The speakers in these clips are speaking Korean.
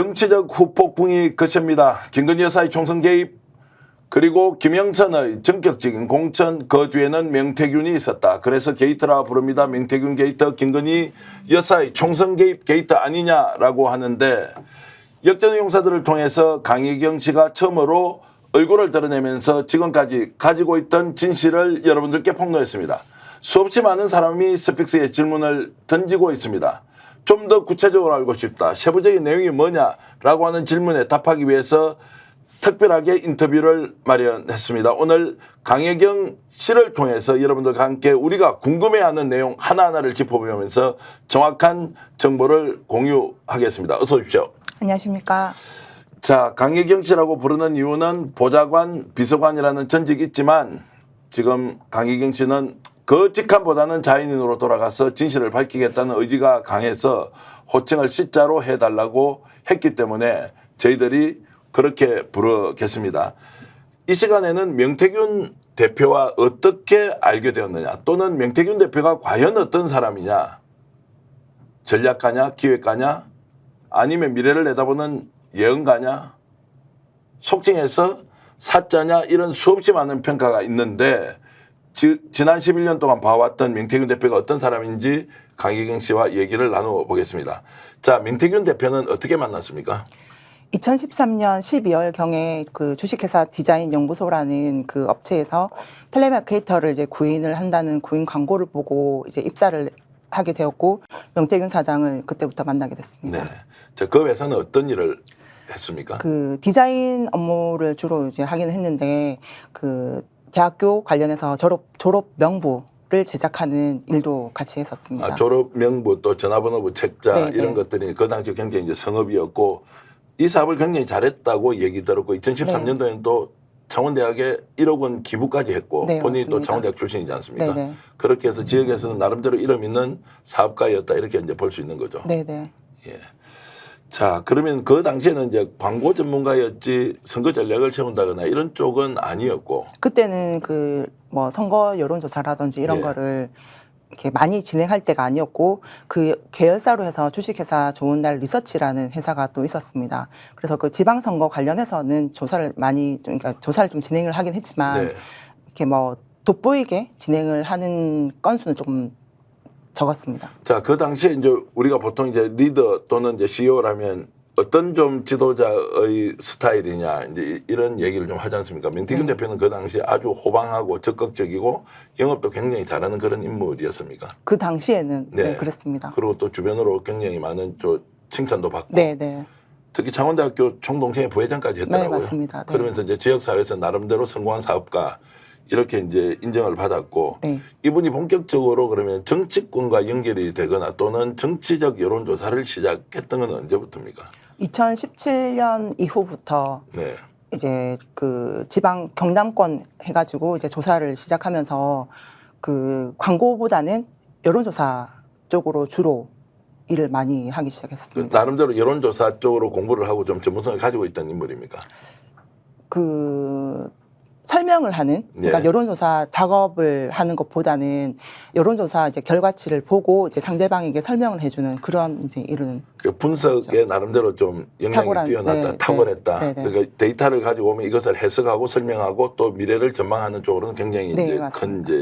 정치적 후폭풍이 거셉니다. 김건희 여사의 총선 개입 그리고 김영선의 전격적인 공천 그 뒤에는 명태균이 있었다. 그래서 게이트라 부릅니다. 명태균 게이트, 김건희 여사의 총선 개입 게이트 아니냐라고 하는데 역전의 용사들을 통해서 강혜경 씨가 처음으로 얼굴을 드러내면서 지금까지 가지고 있던 진실을 여러분들께 폭로했습니다. 수없이 많은 사람이 스픽스에 질문을 던지고 있습니다. 좀 더 구체적으로 알고 싶다. 세부적인 내용이 뭐냐라고 하는 질문에 답하기 위해서 특별하게 인터뷰를 마련했습니다. 오늘 강혜경 씨를 통해서 여러분들과 함께 우리가 궁금해하는 내용 하나하나를 짚어보면서 정확한 정보를 공유하겠습니다. 어서 오십시오. 안녕하십니까. 자, 강혜경 씨라고 부르는 이유는 보좌관, 비서관이라는 전직이 있지만 지금 강혜경 씨는 그 직함보다는 자연인으로 돌아가서 진실을 밝히겠다는 의지가 강해서 호칭을 C자로 해달라고 했기 때문에 저희들이 그렇게 부르겠습니다. 이 시간에는 명태균 대표와 어떻게 알게 되었느냐, 또는 명태균 대표가 과연 어떤 사람이냐, 전략가냐, 기획가냐, 아니면 미래를 내다보는 예언가냐, 속칭해서 사자냐, 이런 수없이 많은 평가가 있는데 지난 11년 동안 봐왔던 명태균 대표가 어떤 사람인지 강혜경 씨와 얘기를 나눠보겠습니다. 자, 명태균 대표는 어떻게 만났습니까? 2013년 12월경에 그 주식회사 디자인 연구소라는 그 업체에서 텔레마케이터를 이제 구인을 한다는 구인 광고를 보고 이제 입사를 하게 되었고 명태균 사장을 그때부터 만나게 됐습니다. 네. 자, 그 회사는 어떤 일을 했습니까? 그 디자인 업무를 주로 이제 하긴 했는데 그 대학교 관련해서 졸업 명부를 제작하는 일도 같이 했었습니다. 아, 졸업 명부 또 전화번호부 책자 네, 이런 네. 것들이 그 당시 굉장히 이제 성업이었고 이 사업을 굉장히 잘했다고 얘기 들었고 2013년도에는 또 창원대학에 1억 원 기부까지 했고 네, 본인이 또 맞습니다. 창원대학 출신이지 않습니까? 네네. 그렇게 해서 지역에서는 나름대로 이름 있는 사업가였다 이렇게 이제 볼 수 있는 거죠. 네네. 예. 자, 그러면 그 당시에는 이제 광고 전문가였지 선거 전략을 세운다거나 이런 쪽은 아니었고. 그때는 그 뭐 선거 여론조사라든지 이런 예. 거를 이렇게 많이 진행할 때가 아니었고 그 계열사로 해서 주식회사 좋은 날 리서치라는 회사가 또 있었습니다. 그래서 그 지방선거 관련해서는 조사를 많이 그러니까 조사를 좀 진행을 하긴 했지만 네. 이렇게 뭐 돋보이게 진행을 하는 건수는 조금 적었습니다. 자, 그 당시에 이제 우리가 보통 이제 리더 또는 이제 CEO라면 어떤 좀 지도자의 스타일이냐 이제 이런 얘기를 좀 하지 않습니까? 명태균 대표는 그 당시에 아주 호방하고 적극적이고 영업도 굉장히 잘하는 그런 인물이었습니까? 그 당시에는 네. 네, 그랬습니다. 그리고 또 주변으로 굉장히 많은 또 칭찬도 받고. 네, 네. 특히 창원대학교 총동생회 부회장까지 했더라고요. 네, 맞습니다. 네. 그러면서 이제 지역사회에서 나름대로 성공한 사업가 이렇게 이제 인정을 받았고 네. 이분이 본격적으로 그러면 정치권과 연결이 되거나 또는 정치적 여론조사를 시작했던 건 언제부터입니까? 2017년 이후부터 네. 이제 그 지방 경남권 해가지고 이제 조사를 시작하면서 그 광고보다는 여론조사 쪽으로 주로 일을 많이 하기 시작했었습니다. 나름대로 여론조사 쪽으로 공부를 하고 좀 전문성을 가지고 있던 인물입니까? 그 설명을 하는 그러니까 네. 여론조사 작업을 하는 것보다는 여론조사 이제 결과치를 보고 이제 상대방에게 설명을 해주는 그런 이제 일은 그 분석에 나름대로 좀 영향이 뛰어났다, 네, 탁월했다. 네, 네. 그러니까 데이터를 가지고 오면 이것을 해석하고 설명하고 또 미래를 전망하는 쪽으로는 굉장히 네, 이제 큰 맞습니다.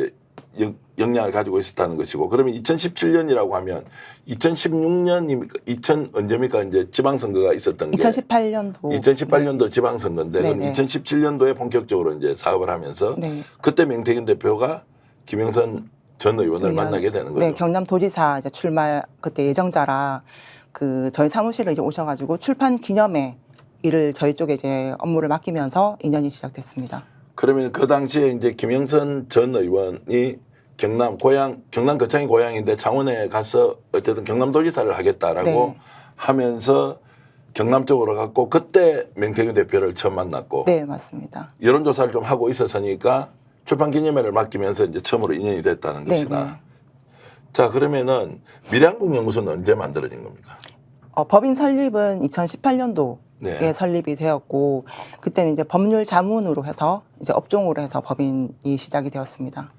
이제 역량을 가지고 있었다는 것이고, 그러면 2017년이라고 하면 2016년입니까? 2000 언제입니까? 이제 지방선거가 있었던 게 2018년도 2018년도 지방선거인데 네, 그럼 네. 2017년도에 본격적으로 이제 사업을 하면서 네. 그때 명태균 대표가 김영선 전 의원을 만나게 되는 거죠. 네, 경남도지사 이제 출마 그때 예정자라 그 저희 사무실에 이제 오셔가지고 출판 기념회 일을 저희 쪽에 이제 업무를 맡기면서 인연이 시작됐습니다. 그러면 그 당시에 이제 김영선 전 의원이 경남 거창이 고향인데 창원에 가서 어쨌든 경남도지사를 하겠다라고 네. 하면서 경남 쪽으로 갔고 그때 명태균 대표를 처음 만났고 네, 맞습니다. 여론조사를 좀 하고 있었으니까 출판 기념회를 맡기면서 이제 처음으로 인연이 됐다는 네, 것이다. 네. 자, 그러면은 미래한국연구소는 언제 만들어진 겁니까? 법인 설립은 2018년도에 네. 설립이 되었고 그때는 이제 법률 자문으로 해서 이제 업종으로 해서 법인이 시작이 되었습니다.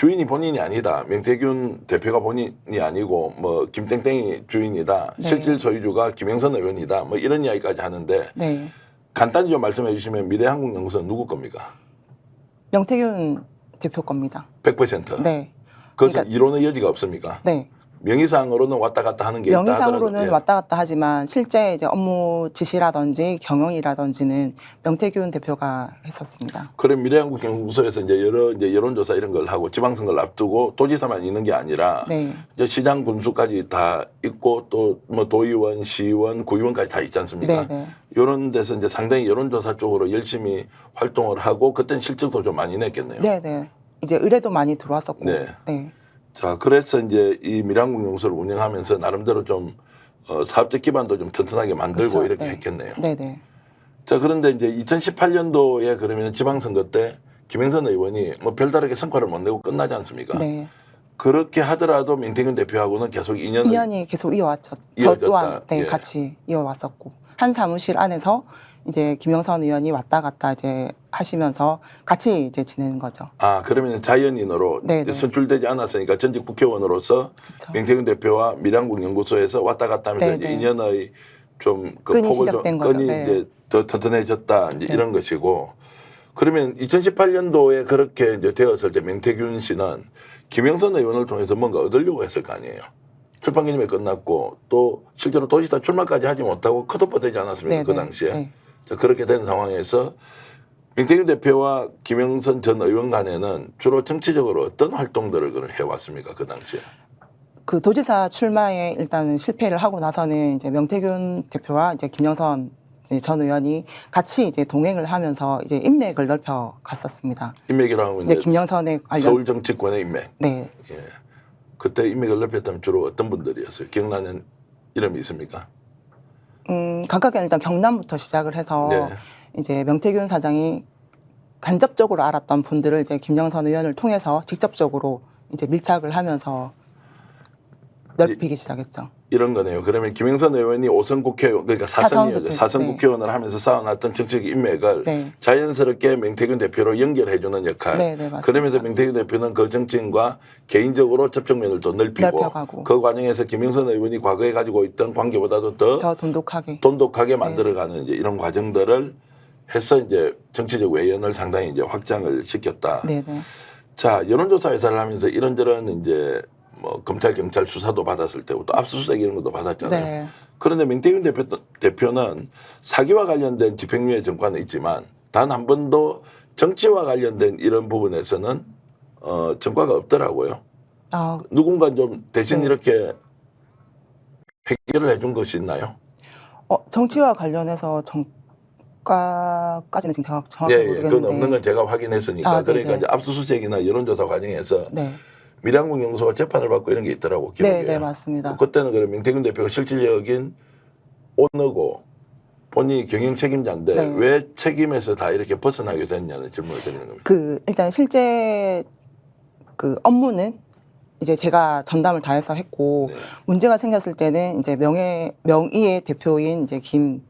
주인이 본인이 아니다. 명태균 대표가 본인이 아니고 뭐 김땡땡이 주인이다. 네. 실질 소유주가 김영선 의원이다. 뭐 이런 이야기까지 하는데 네. 간단히 좀 말씀해 주시면 미래한국연구소는 누구 겁니까? 명태균 대표 겁니다. 100%. 네. 그것은 그러니까- 이론의 여지가 없습니까? 네. 명의상으로는 왔다 갔다 하는 게 있다 명의상으로는 하더라도, 예. 왔다 갔다 하지만 실제 이제 업무 지시라든지 경영이라든지는 명태균 대표가 했었습니다. 그럼 미래한국연구소에서 이제 여러 이제 여론조사 이런 걸 하고 지방선거를 앞두고 도지사만 있는 게 아니라 네. 이제 시장 군수까지 다 있고 또 뭐 도의원, 시의원, 구의원까지 다 있지 않습니까? 네, 네. 이런 데서 이제 상당히 여론조사 쪽으로 열심히 활동을 하고 그때는 실적도 좀 많이 냈겠네요. 네, 네. 이제 의뢰도 많이 들어왔었고. 네. 네. 자, 그래서 이제 이 미래한국연구소를 운영하면서 나름대로 좀 사업적 기반도 좀 튼튼하게 만들고 그쵸. 이렇게 네. 했겠네요. 네, 네. 자, 그런데 이제 2018년도에 그러면 지방선거 때 김영선 의원이 뭐 별다르게 성과를 못 내고 끝나지 않습니까? 네. 그렇게 하더라도 민태균 대표하고는 계속 인연을 2년이 계속 이어왔죠. 저 이어졌다. 또한 네, 예. 같이 이어왔었고 한 사무실 안에서 이제 김영선 의원이 왔다 갔다 이제 하시면서 같이 이제 지내는 거죠. 아, 그러면 자연인으로 네네. 선출되지 않았으니까 전직 국회의원으로서 그쵸. 민태균 대표와 미래한국연구소에서 왔다 갔다 하면서 이제 네네. 인연의 좀 그 끈이 폭을 좀 시작된 거죠. 끈이 네. 이제 더 튼튼해졌다 이제 네. 이런 것이고 그러면 2018년도에 그렇게 이제 되었을 때 민태균 씨는 김영선 의원을 통해서 뭔가 얻으려고 했을 거 아니에요. 출판 기념회 끝났고 또 실제로 도지사 출마까지 하지 못하고 컷오프 되지 않았습니까? 그 네네. 당시에. 네. 자, 그렇게 된 상황에서 민태균 대표와 김영선 전 의원 간에는 주로 정치적으로 어떤 활동들을 그걸 해왔습니까? 그 당시에. 그 도지사 출마에 일단은 실패를 하고 나서는 이제 명태균 대표와 이제 김영선 이제 전 의원이 같이 이제 동행을 하면서 이제 인맥을 넓혀 갔었습니다. 인맥이라고 하면 이제 이제 김영선의 관련 서울 정치권의 인맥. 네. 예. 그때 인맥을 넓혔다면 주로 어떤 분들이었어요? 기억나는 이름이 있습니까? 각각의 일단 경남부터 시작을 해서 네. 이제 명태균 사장이 간접적으로 알았던 분들을 이제 김영선 의원을 통해서 직접적으로 이제 밀착을 하면서 넓히기 시작했죠. 이런 거네요. 그러면 김영선 의원이 5선 국회의원, 그러니까 사선이었죠. 사선부터, 사선 네. 국회의원을 하면서 쌓아놨던 정치적 인맥을 네. 자연스럽게 자연스럽게 명태균 대표로 연결해주는 역할. 네, 네, 맞습니다. 그러면서 명태균 대표는 그 정치인과 개인적으로 접촉면을 또 넓히고 넓혀가고. 그 과정에서 김영선 의원이 과거에 가지고 있던 관계보다도 더 돈독하게. 돈독하게 만들어가는 이제 이런 과정들을 해서 이제 정치적 외연을 상당히 이제 확장을 시켰다. 네, 네. 자, 여론조사 회사를 하면서 이런저런 이제 뭐 검찰 경찰 수사도 받았을 때고 또 압수수색 이런 것도 받았잖아요. 네. 그런데 민태균 대표는 사기와 관련된 집행유예 정과는 있지만 단 한 번도 정치와 관련된 이런 부분에서는 정과가 없더라고요. 아, 누군가 좀 대신 네. 이렇게 해결을 해준 것이 있나요? 정치와 관련해서 정가까지는 지금 정확히 예, 모르겠는데. 그건 없는 건 제가 확인했으니까. 아, 그러니까 네네. 이제 압수수색이나 여론조사 과정에서 네. 미래한국연구소가 재판을 받고 이런 게 있더라고 기록에. 네, 네, 맞습니다. 그때는 그럼 민태균 대표가 실질적인 오너고 본인이 경영 책임자인데 네. 왜 책임에서 다 이렇게 벗어나게 됐냐는 질문을 드리는 겁니다. 일단 실제 그 업무는 이제 제가 전담을 다해서 했고 네. 문제가 생겼을 때는 이제 명의의 대표인 이제 김땡땡의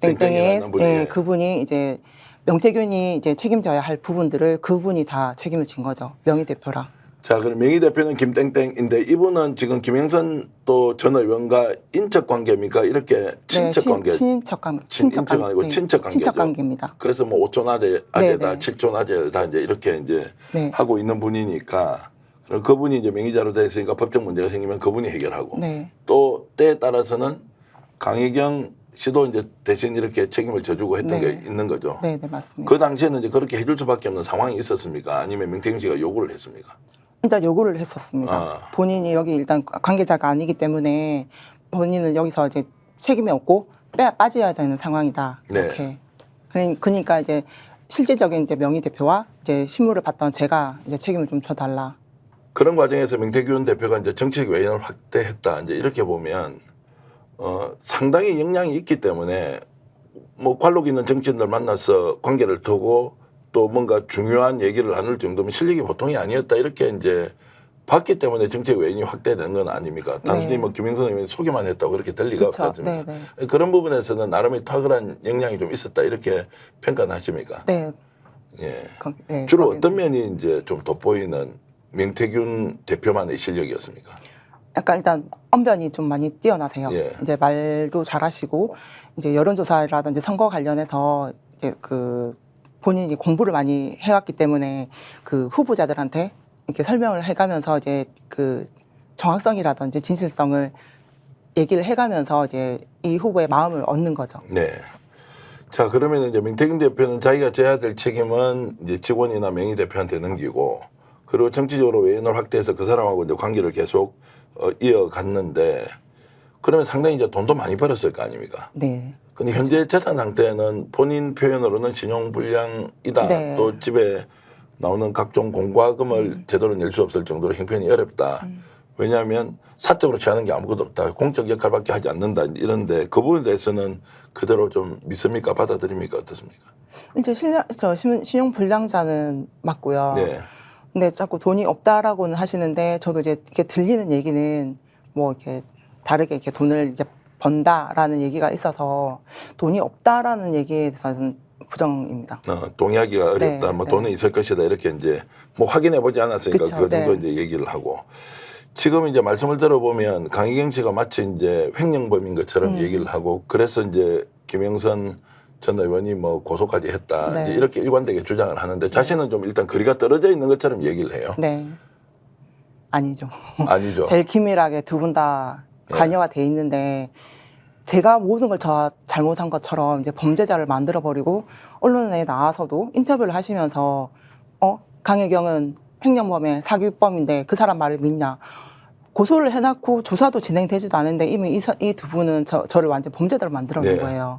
땡땡이라는 분이, 예. 그분이 이제 명태균이 이제 책임져야 할 부분들을 그분이 다 책임을 진 거죠. 명의 대표라. 자, 그럼 명의 대표는 김땡땡인데 이분은 지금 김영선 또 전 의원과 인적 관계입니까? 이렇게 친척 관계. 친척 관계. 인척 아니고 친척 관계죠. 친척 관계입니다. 그래서 뭐 5촌 아재다, 네. 7촌 아재다 이제 이렇게 이제 네. 하고 있는 분이니까 그럼 그분이 이제 명의자로 돼 있으니까 법적 문제가 생기면 그분이 해결하고 네. 또 때에 따라서는 강혜경 씨도 이제 대신 이렇게 책임을 져주고 했던 네. 게 있는 거죠. 네, 네, 맞습니다. 그 당시에는 이제 그렇게 해줄 수밖에 없는 상황이 있었습니까? 아니면 명태균 씨가 요구를 했습니까? 일단 요구를 했었습니다. 아. 본인이 여기 일단 관계자가 아니기 때문에 본인은 여기서 이제 책임이 없고 빠져야 되는 상황이다. 네. 이렇게. 그러니까 이제 실질적인 이제 명의 대표와 이제 실무를 받던 제가 이제 책임을 좀 져달라. 그런 과정에서 명태균 대표가 이제 정치적 외연을 확대했다. 이제 이렇게 보면 상당히 역량이 있기 때문에 뭐 관록 있는 정치인들 만나서 관계를 두고 또 뭔가 중요한 얘기를 나눌 정도면 실력이 보통이 아니었다. 이렇게 이제 봤기 때문에 정치적 외연이 확대된 건 아닙니까? 단순히 네. 뭐 김영선 의원이 소개만 했다고 그렇게 될 리가 없지 그렇죠. 않습니까? 네, 그런 부분에서는 나름의 탁월한 역량이 좀 있었다. 이렇게 평가는 하십니까? 네. 예. 네. 주로 거기는. 어떤 면이 이제 좀 돋보이는 명태균 대표만의 실력이었습니까? 약간 일단 언변이 좀 많이 뛰어나세요. 예. 이제 말도 잘하시고 이제 여론조사라든지 선거 관련해서 이제 그 본인이 공부를 많이 해왔기 때문에 그 후보자들한테 이렇게 설명을 해가면서 이제 그 정확성이라든지 진실성을 얘기를 해가면서 이제 이 후보의 마음을 얻는 거죠. 네. 자, 그러면 이제 명태균 대표는 자기가 져야 될 책임은 이제 직원이나 명의 대표한테 넘기고, 그리고 정치적으로 외연을 확대해서 그 사람하고 이제 관계를 계속 이어갔는데, 그러면 상당히 이제 돈도 많이 벌었을 거 아닙니까? 네. 근데 현재 재산 상태는 본인 표현으로는 신용불량이다. 네. 또 집에 나오는 각종 공과금을 제대로 낼 수 없을 정도로 형편이 어렵다. 왜냐하면 사적으로 취하는 게 아무것도 없다. 공적 역할밖에 하지 않는다. 이런데 그 부분에 대해서는 그대로 좀 믿습니까? 받아들입니까? 어떻습니까? 이제 신용불량자는 맞고요. 네. 근데 자꾸 돈이 없다라고는 하시는데 저도 이제 이렇게 들리는 얘기는 뭐 이렇게 다르게 이렇게 돈을 이제 번다라는 얘기가 있어서 돈이 없다라는 얘기에 대해서는 부정입니다. 동의하기가 어렵다. 네, 뭐 네. 돈은 있을 것이다. 이렇게 이제 뭐 확인해 보지 않았으니까 그쵸, 그 정도 네. 이제 얘기를 하고. 지금 이제 말씀을 들어보면 강희경 씨가 마치 이제 횡령범인 것처럼 얘기를 하고, 그래서 이제 김영선 전 의원이 뭐 고소까지 했다. 네. 이제 이렇게 일관되게 주장을 하는데 자신은 좀 일단 거리가 떨어져 있는 것처럼 얘기를 해요. 네. 아니죠. 아니죠. 제일 긴밀하게 두 분 다 네. 관여가 돼 있는데 제가 모든 걸 다 잘못한 것처럼 이제 범죄자를 만들어 버리고 언론에 나와서도 인터뷰를 하시면서 강혜경은 횡령범의 사기범인데 그 사람 말을 믿냐. 고소를 해놨고 조사도 진행되지도 않은데 이미 이 두 분은 저를 완전 범죄자로 만들어 놓은 네. 거예요.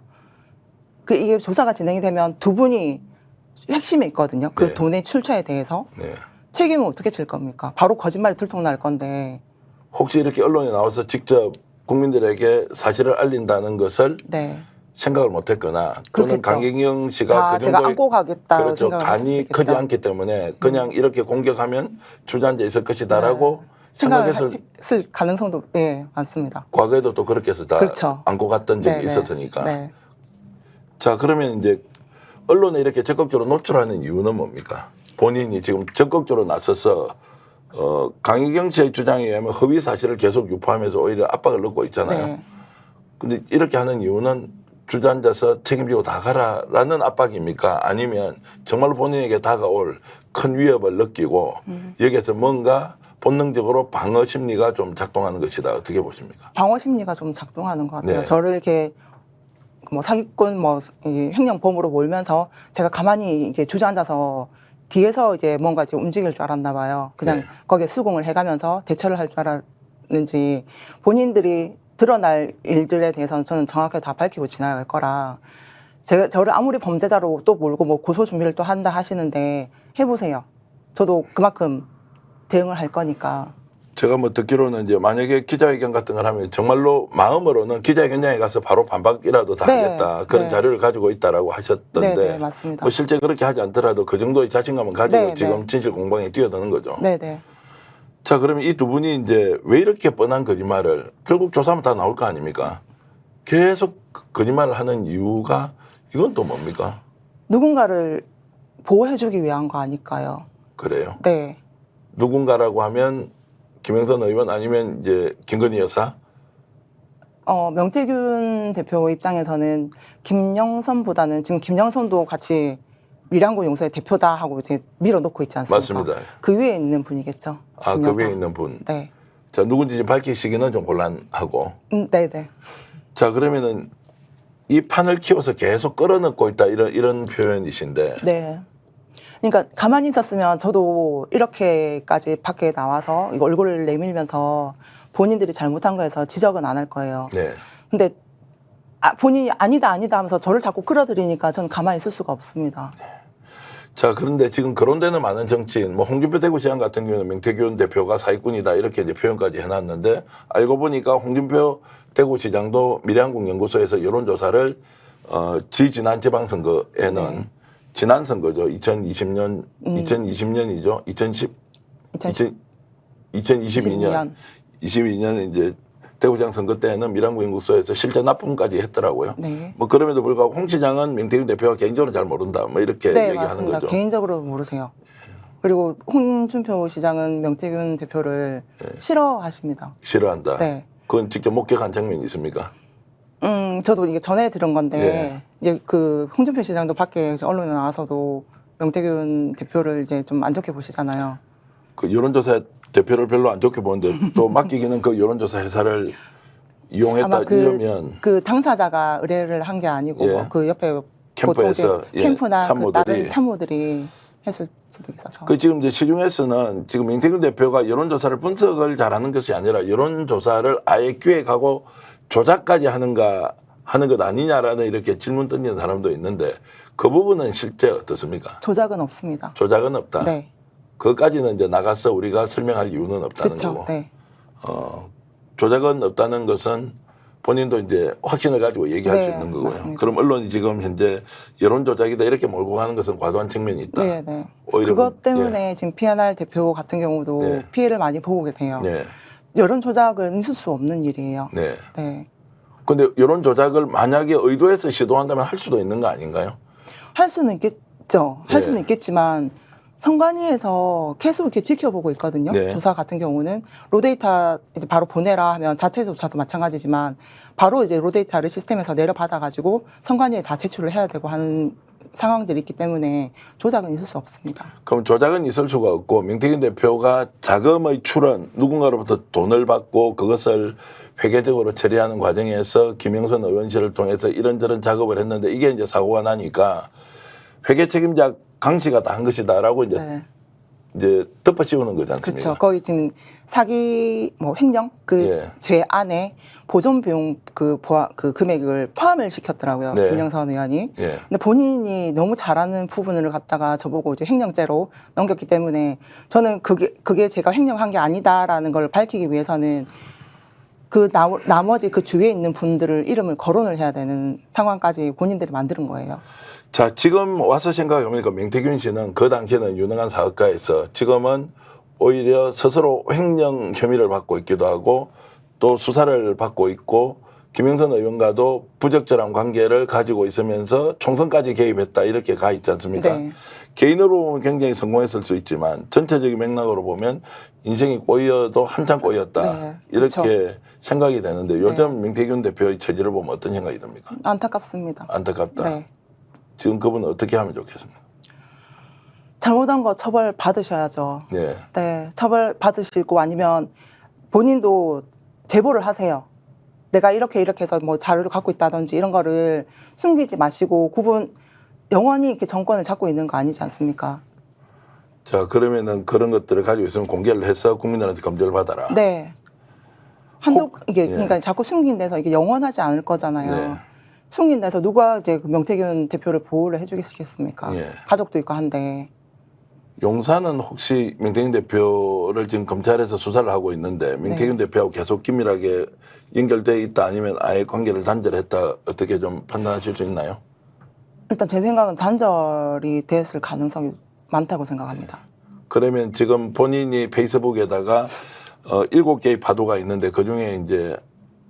이게 조사가 진행이 되면 두 분이 핵심에 있거든요. 그 네. 돈의 출처에 대해서. 네. 책임은 어떻게 질 겁니까? 바로 거짓말이 들통날 건데. 혹시 이렇게 언론에 나와서 직접 국민들에게 사실을 알린다는 것을 네. 생각을 못했거나 또는 그렇겠죠. 강혜경 씨가 다 그 제가 정도의 안고 가겠다. 그렇죠. 간이 크지 않기 때문에 그냥 이렇게 공격하면 주저앉아 있을 것이다라고 생각했을 생각했을 가능성도 많습니다. 과거에도 또 그렇게 해서 다 그렇죠. 안고 갔던 적이 네, 네. 있었으니까. 네. 자, 그러면 이제 언론에 이렇게 적극적으로 노출하는 이유는 뭡니까? 본인이 지금 적극적으로 나서서 강희경 씨의 주장에 의하면 허위 사실을 계속 유포하면서 오히려 압박을 넣고 있잖아요. 네. 근데 이렇게 하는 이유는 주저앉아서 책임지고 나가라라는 압박입니까? 아니면 정말 본인에게 다가올 큰 위협을 느끼고 여기에서 뭔가 본능적으로 방어 심리가 좀 작동하는 것이다. 어떻게 보십니까? 방어 심리가 좀 작동하는 것 같아요. 네. 저를 이렇게 뭐 사기꾼 이 횡령범으로 몰면서 제가 가만히 이제 주저앉아서 뒤에서 이제 뭔가 이제 움직일 줄 알았나 봐요. 그냥 네. 거기에 수긍을 해가면서 대처를 할 줄 알았는지 본인들이 드러날 일들에 대해서는 저는 정확하게 다 밝히고 지나갈 거라 저를 아무리 범죄자로 또 몰고 뭐 고소 준비를 또 한다 하시는데 해보세요. 저도 그만큼 대응을 할 거니까. 제가 뭐 듣기로는 이제 만약에 기자회견 같은 걸 하면 정말로 마음으로는 기자회견장에 가서 바로 반박이라도 다 네, 하겠다. 그런 네. 자료를 가지고 있다라고 하셨던데. 네, 맞습니다. 뭐 실제 그렇게 하지 않더라도 그 정도의 자신감을 가지고 네, 지금 네. 진실 공방에 뛰어드는 거죠. 네네. 자, 그러면 이 두 분이 이제 왜 이렇게 뻔한 거짓말을 결국 조사하면 다 나올 거 아닙니까? 계속 거짓말을 하는 이유가 이건 또 뭡니까? 누군가를 보호해주기 위한 거 아닐까요? 그래요. 네. 누군가라고 하면 김영선 의원 아니면 이제 김건희 여사? 명태균 대표 입장에서는 김영선보다는 지금 김영선도 같이 밀양구 용서의 대표다 하고 이제 밀어놓고 있지 않습니까? 맞습니다. 그 위에 있는 분이겠죠. 아, 그 김여사. 위에 있는 분. 네. 자, 누군지 지금 밝히시기는 좀 곤란하고. 네네. 자, 그러면은 이 판을 키워서 계속 끌어넣고 있다 이런 표현이신데. 네. 그러니까 가만히 있었으면 저도 이렇게까지 밖에 나와서 이거 얼굴을 내밀면서 본인들이 잘못한 거에서 지적은 안 할 거예요. 네. 근데 본인이 아니다 하면서 저를 자꾸 끌어들이니까 저는 가만히 있을 수가 없습니다. 자, 그런데 지금 거론되는 많은 정치인, 뭐 홍준표 대구시장 같은 경우는 명태균 대표가 사기꾼이다 이렇게 이제 표현까지 해놨는데 알고 보니까 홍준표 대구시장도 미래한국 연구소에서 여론조사를 지난 지방선거에는 네. 지난 선거죠. 2020년이죠. 2022년 22년 이제 대구장 선거 때는 미랑구 연구소에서 실제 납품까지 했더라고요. 네. 뭐 그럼에도 불구하고 홍 시장은 명태균 대표가 개인적으로 잘 모른다. 뭐 이렇게 네, 얘기하는 맞습니다. 거죠. 개인적으로 모르세요. 그리고 홍준표 시장은 명태균 대표를 싫어하십니다. 싫어한다. 네. 그건 직접 목격한 장면이 있습니까? 저도 이게 전에 들은 건데 이제 그 홍준표 시장도 밖에 이제 언론에 나와서도 명태균 대표를 이제 좀 안 좋게 보시잖아요. 그 여론조사 대표를 별로 안 좋게 보는데 또 맡기기는 그 여론조사 회사를 이용했다 아마 이러면 그 당사자가 의뢰를 한 게 아니고 예. 그 옆에 캠프에서 보통 이제 캠프나 그 참모들이 다른 참모들이 했을 수도 있어서. 그 지금 이제 시중에서는 지금 명태균 대표가 여론조사를 분석을 잘하는 것이 아니라 여론조사를 아예 기획하고 조작까지 하는 것 아니냐라는 이렇게 질문 던지는 사람도 있는데 그 부분은 실제 어떻습니까? 조작은 없습니다. 조작은 없다. 네. 그것까지는 이제 나가서 우리가 설명할 이유는 없다는 그렇죠. 거고. 네. 조작은 없다는 것은 본인도 이제 확신을 가지고 얘기할 네, 수 있는 거고요. 맞습니다. 그럼 언론이 지금 현재 여론 조작이다 이렇게 몰고 가는 것은 과도한 측면이 있다. 네, 네. 오히려 그것 때문에 지금 PNR 대표 같은 경우도 네. 피해를 많이 보고 계세요. 네. 여론 조작은 있을 수 없는 일이에요. 네. 네. 근데 여론 조작을 만약에 의도해서 시도한다면 할 수도 있는 거 아닌가요? 할 수는 있겠죠. 할 네. 수는 있겠지만 선관위에서 계속 이렇게 지켜보고 있거든요. 네. 조사 같은 경우는 로데이터 이제 바로 보내라 하면 자체 조사도 마찬가지지만 바로 이제 로데이터를 시스템에서 내려받아 가지고 선관위에 다 제출을 해야 되고 하는 상황들이 있기 때문에 조작은 있을 수 없습니다. 그럼 조작은 있을 수가 없고 명태균 대표가 자금의 출원 누군가로부터 돈을 받고 그것을 회계적으로 처리하는 과정에서 김영선 의원실을 통해서 이런저런 작업을 했는데 이게 이제 사고가 나니까 회계 책임자 강 씨가 다 한 것이다라고 이제 네. 이제 덮어씌우는 거지 않습니까? 그렇죠. 거기 지금 사기 뭐 횡령 그 죄 안에 보존 비용 그 금액을 포함을 시켰더라고요. 네. 김영선 의원이. 예. 근데 본인이 너무 잘하는 부분을 갖다가 저보고 이제 횡령죄로 넘겼기 때문에 저는 그게 제가 횡령한 게 아니다라는 걸 밝히기 위해서는 그 나머지 그 주위에 있는 분들을 이름을 거론을 해야 되는 상황까지 본인들이 만드는 거예요. 자, 지금 와서 생각해보니까 명태균 씨는 그 당시에는 유능한 사업가에서 지금은 오히려 스스로 횡령 혐의를 받고 있기도 하고 또 수사를 받고 있고 김영선 의원과도 부적절한 관계를 가지고 있으면서 총선까지 개입했다 이렇게 가 있지 않습니까? 네. 개인으로 보면 굉장히 성공했을 수 있지만 전체적인 맥락으로 보면 인생이 꼬여도 한참 꼬였다 네, 이렇게 그렇죠. 생각이 되는데 요즘 명태균 대표의 처지를 보면 어떤 생각이 듭니까? 안타깝습니다. 안타깝다. 네. 지금 그분은 어떻게 하면 좋겠습니까? 잘못한 거 처벌 받으셔야죠. 네. 네, 처벌 받으시고 아니면 본인도 제보를 하세요. 내가 이렇게 해서 뭐 자료를 갖고 있다든지 이런 거를 숨기지 마시고 영원히 이렇게 정권을 잡고 있는 거 아니지 않습니까? 자, 그러면은 그런 것들을 가지고 있으면 공개를 해서 국민들한테 검증을 받아라. 네. 이게 그러니까 자꾸 숨긴 데서 이게 영원하지 않을 거잖아요. 네. 숨긴 데서 누가 이제 그 명태균 대표를 보호를 해주겠습니까? 예. 가족도 있고 한데. 용산은 혹시 명태균 대표를 지금 검찰에서 수사를 하고 있는데 명태균 대표하고 계속 긴밀하게 연결돼 있다 아니면 아예 관계를 단절했다 어떻게 좀 판단하실 수 있나요? 일단 제 생각은 단절이 됐을 가능성이 많다고 생각합니다. 그러면 지금 본인이 페이스북에다가 7개의 파도가 있는데 그중에 이제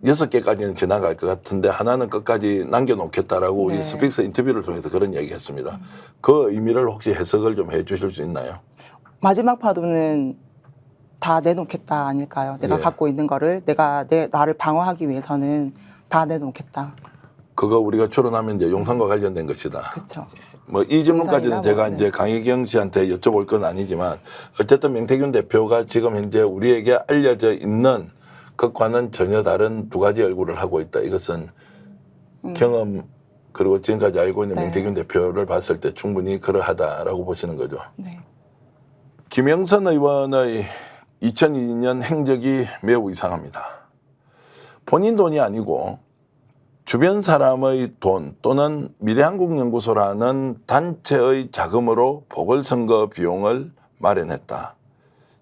6개까지는 지나갈 것 같은데 하나는 끝까지 남겨놓겠다라고 우리 네. 스픽스 인터뷰를 통해서 그런 얘기했습니다. 그 의미를 혹시 해석을 좀 해주실 수 있나요? 마지막 파도는 다 내놓겠다 아닐까요? 내가 예. 갖고 있는 거를 나를 방어하기 위해서는 다 내놓겠다. 그거 우리가 추론하면 이제 용산과 관련된 것이다. 그렇죠. 뭐 이 질문까지는 용산이나 제가 뭐, 이제 네. 강혜경 씨한테 여쭤볼 건 아니지만 어쨌든 명태균 대표가 지금 현재 우리에게 알려져 있는 것과는 전혀 다른 두 가지 얼굴을 하고 있다. 이것은 경험 그리고 지금까지 알고 있는 네. 명태균 대표를 봤을 때 충분히 그러하다라고 보시는 거죠. 네. 김영선 의원의 2002년 행적이 매우 이상합니다. 본인 돈이 아니고 주변 사람의 돈 또는 미래한국연구소라는 단체의 자금으로 보궐선거 비용을 마련했다.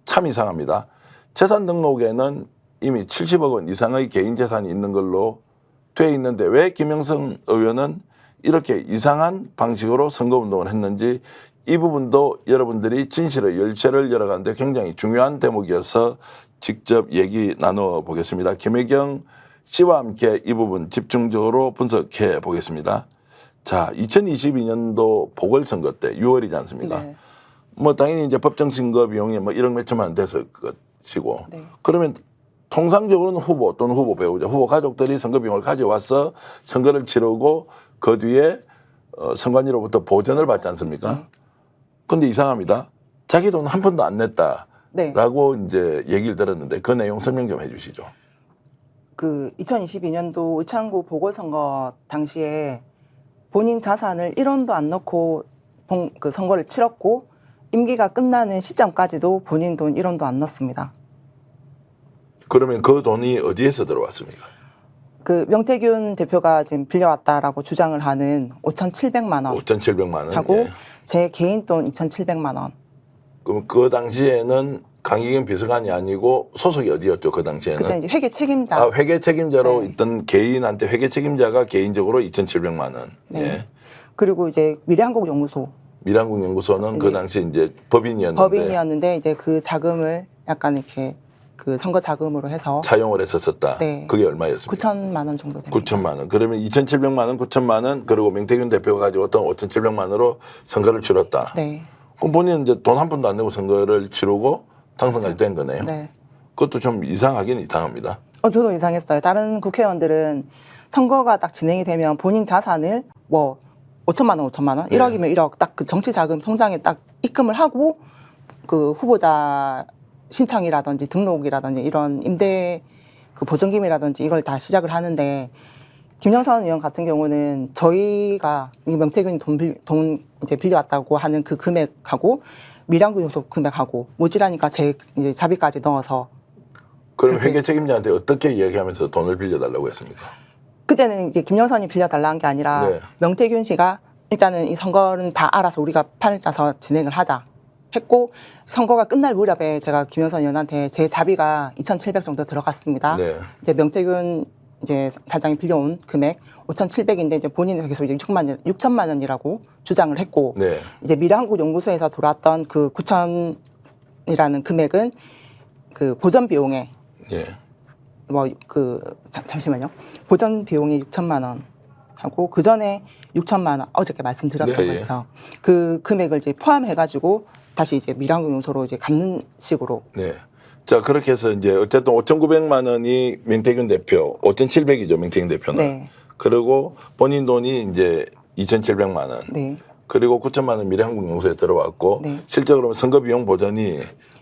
참 이상합니다. 재산 등록에는 이미 70억 원 이상의 개인 재산이 있는 걸로 돼 있는데 왜 김영선 의원은 이렇게 이상한 방식으로 선거운동을 했는지 이 부분도 여러분들이 진실의 열쇠를 열어가는데 굉장히 중요한 대목이어서 직접 얘기 나눠 보겠습니다. 김혜경 씨와 함께 이 부분 집중적으로 분석해 보겠습니다. 자, 2022년도 보궐선거 때 6월이지 않습니까? 네. 뭐 당연히 이제 법정 선거 비용이 뭐 1억 몇천만 원 돼서 그것이고 네. 그러면 통상적으로는 후보 또는 후보 배우자, 후보 가족들이 선거 비용을 가져와서 선거를 치르고 그 뒤에 선관위로부터 보전을 받지 않습니까? 근데 이상합니다. 자기 돈 한 푼도 안 냈다라고 네. 이제 얘기를 들었는데 그 내용 설명 좀 해주시죠. 그 2022년도 의창구 보궐선거 당시에 본인 자산을 1원도 안 넣고 그 선거를 치렀고 임기가 끝나는 시점까지도 본인 돈 1원도 안 넣었습니다. 그러면 그 돈이 어디에서 들어왔습니까? 그 명태균 대표가 지금 빌려왔다라고 주장을 하는 5,700만 원 5,700만 원. 하고 예. 제 개인 돈 2,700만 원. 그럼 그 당시에는 강희경 비서관이 아니고 소속이 어디였죠? 그 당시에는? 그때 이제 회계 책임자. 아, 회계 책임자로 네. 있던 개인한테 회계 책임자가 개인적으로 2,700만 원. 네. 예. 그리고 이제 미래한국연구소 미란국연구소는 그 네. 당시 이제 법인이었는데 법인이었는데 이제 그 자금을 약간 이렇게 그 선거 자금으로 해서 차용을 했었었다. 네. 그게 얼마였습니까? 9천만 원 정도 됩니다. 9천만 원. 그러면 2,700만 원, 9천만 원, 그리고 명태균 대표가 가지고왔던 5,700만 원으로 선거를 치렀다. 네. 그럼 본인은 이제 돈 한 푼도 안 내고 선거를 치르고 당선까지 된 거네요. 네. 그것도 좀 이상하긴 이상합니다. 저도 이상했어요. 다른 국회의원들은 선거가 딱 진행이 되면 본인 자산을 뭐 5천만 원, 5천만 원, 네. 1억이면 1억 딱 그 정치 자금 통장에 딱 입금을 하고 그 후보자 신청이라든지 등록이라든지 이런 임대 그 보증금이라든지 이걸 다 시작을 하는데 김영선 의원 같은 경우는 저희가 이 명태균이 돈 이제 빌려왔다고 하는 그 금액하고 미량구요소 금액하고 모자라니까 제 이제 자비까지 넣어서 그럼 그렇게- 회계 책임자한테 어떻게 이야기하면서 돈을 빌려달라고 했습니까? 그때는 이제 김영선이 빌려달라는 게 아니라 네. 명태균 씨가 일단은 이 선거는 다 알아서 우리가 판을 짜서 진행을 하자 했고 선거가 끝날 무렵에 제가 김영선 의원한테 제 자비가 2,700 정도 들어갔습니다. 네. 이제 명태균 이제 사장이 빌려온 금액 5,700인데 이제 본인은 계속 이제 6천만 원이라고 주장을 했고 네. 이제 미래한국연구소에서 들어왔던 그 9천이라는 금액은 그 보전 비용에 예. 뭐 그 잠시만요. 보전 비용이 6천만 원 하고 그 전에 6천만 원 어저께 말씀드렸던 네, 거 예. 있죠. 그 금액을 이제 포함해 가지고 다시 이제 미래한국연구소로 이제 갚는 식으로 네. 자, 그렇게 해서 이제 어쨌든 5,900만 원이 명태균 대표, 5,700이죠, 명태균 대표는. 네. 그리고 본인 돈이 이제 2,700만 원. 네. 그리고 9천만 원 미래한국연구소에 들어왔고 네. 실제 그러면 선거 비용 보전이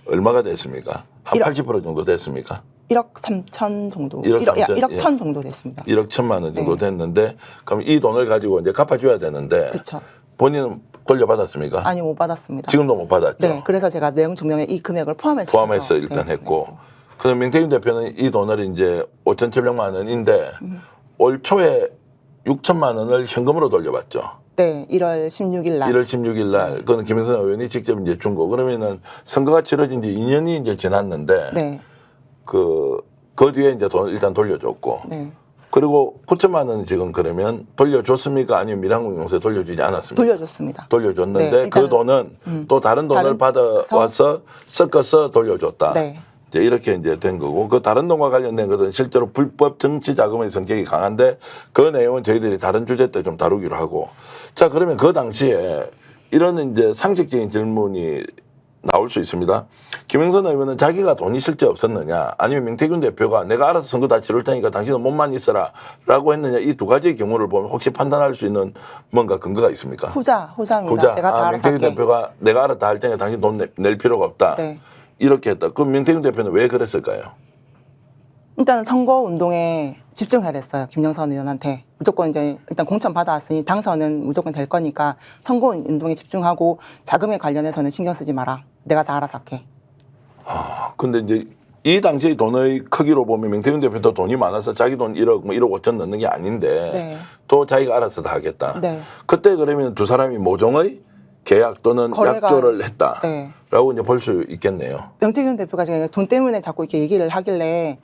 얼마가 됐습니까? 한 1억. 80% 정도 됐습니까? 1억 3천 정도 1억 3천, 1억 예. 천 정도 됐습니다. 1억 1천만 원 정도 네. 됐는데 그럼 이 돈을 가지고 이제 갚아줘야 되는데 그렇죠. 본인은 돌려받았습니까? 아니 못 받았습니다. 지금도 못 받았죠. 네. 그래서 제가 내용 증명에 이 금액을 포함해서 일단 네, 했고 그럼 명태균 대표는 이 돈을 이제 5,700만 원인데 올 초에 6천만 원을 현금으로 돌려받죠. 네. 1월 16일 날. 1월 16일 날 그건 김영선 의원이 직접 이제 준 거. 그러면은 선거가 치러진 지 2년이 이제 지났는데 네. 그 뒤에 이제 돈 일단 돌려줬고 네. 그리고 9천만 원 지금 그러면 돌려줬습니까? 아니면 미래한국연구소에 돌려주지 않았습니까? 돌려줬습니다. 돌려줬는데 네, 그 일단은, 돈은 또 다른 돈을 다른- 받아와서 섞어서 돌려줬다. 네. 이제 이렇게 이제 된 거고 그 다른 돈과 관련된 것은 실제로 불법 정치 자금의 성격이 강한데 그 내용은 저희들이 다른 주제 때 좀 다루기로 하고 자 그러면 그 당시에 이런 이제 상식적인 질문이 나올 수 있습니다. 김영선 의원은 자기가 돈이 실제 없었느냐 아니면 명태균 대표가 내가 알아서 선거 다 치를 테니까 당신은 몸만 있어라 라고 했느냐 이 두 가지의 경우를 보면 혹시 판단할 수 있는 뭔가 근거가 있습니까? 후자입니다. 내가 다 알아서 명태균 할게. 대표가 내가 알아서 다 할 테니까 당신 돈 낼 필요가 없다. 네. 이렇게 했다. 그럼 명태균 대표는 왜 그랬을까요? 일단 선거 운동에 집중하랬어요. 김영선 의원한테 무조건 이제 일단 공천 받아왔으니 당선은 무조건 될 거니까 선거 운동에 집중하고 자금에 관련해서는 신경 쓰지 마라. 내가 다 알아서 할게. 근데 이제 이 당시의 돈의 크기로 보면 명태균 대표도 돈이 많아서 자기 돈 1억, 뭐 1억 5천 넣는 게 아닌데 네. 또 자기가 알아서 다 하겠다. 네. 그때 그러면 두 사람이 모종의 계약 또는 거래가- 약조를 했다라고 네. 이제 볼 수 있겠네요. 명태균 대표가 제가 돈 때문에 자꾸 이렇게 얘기를 하길래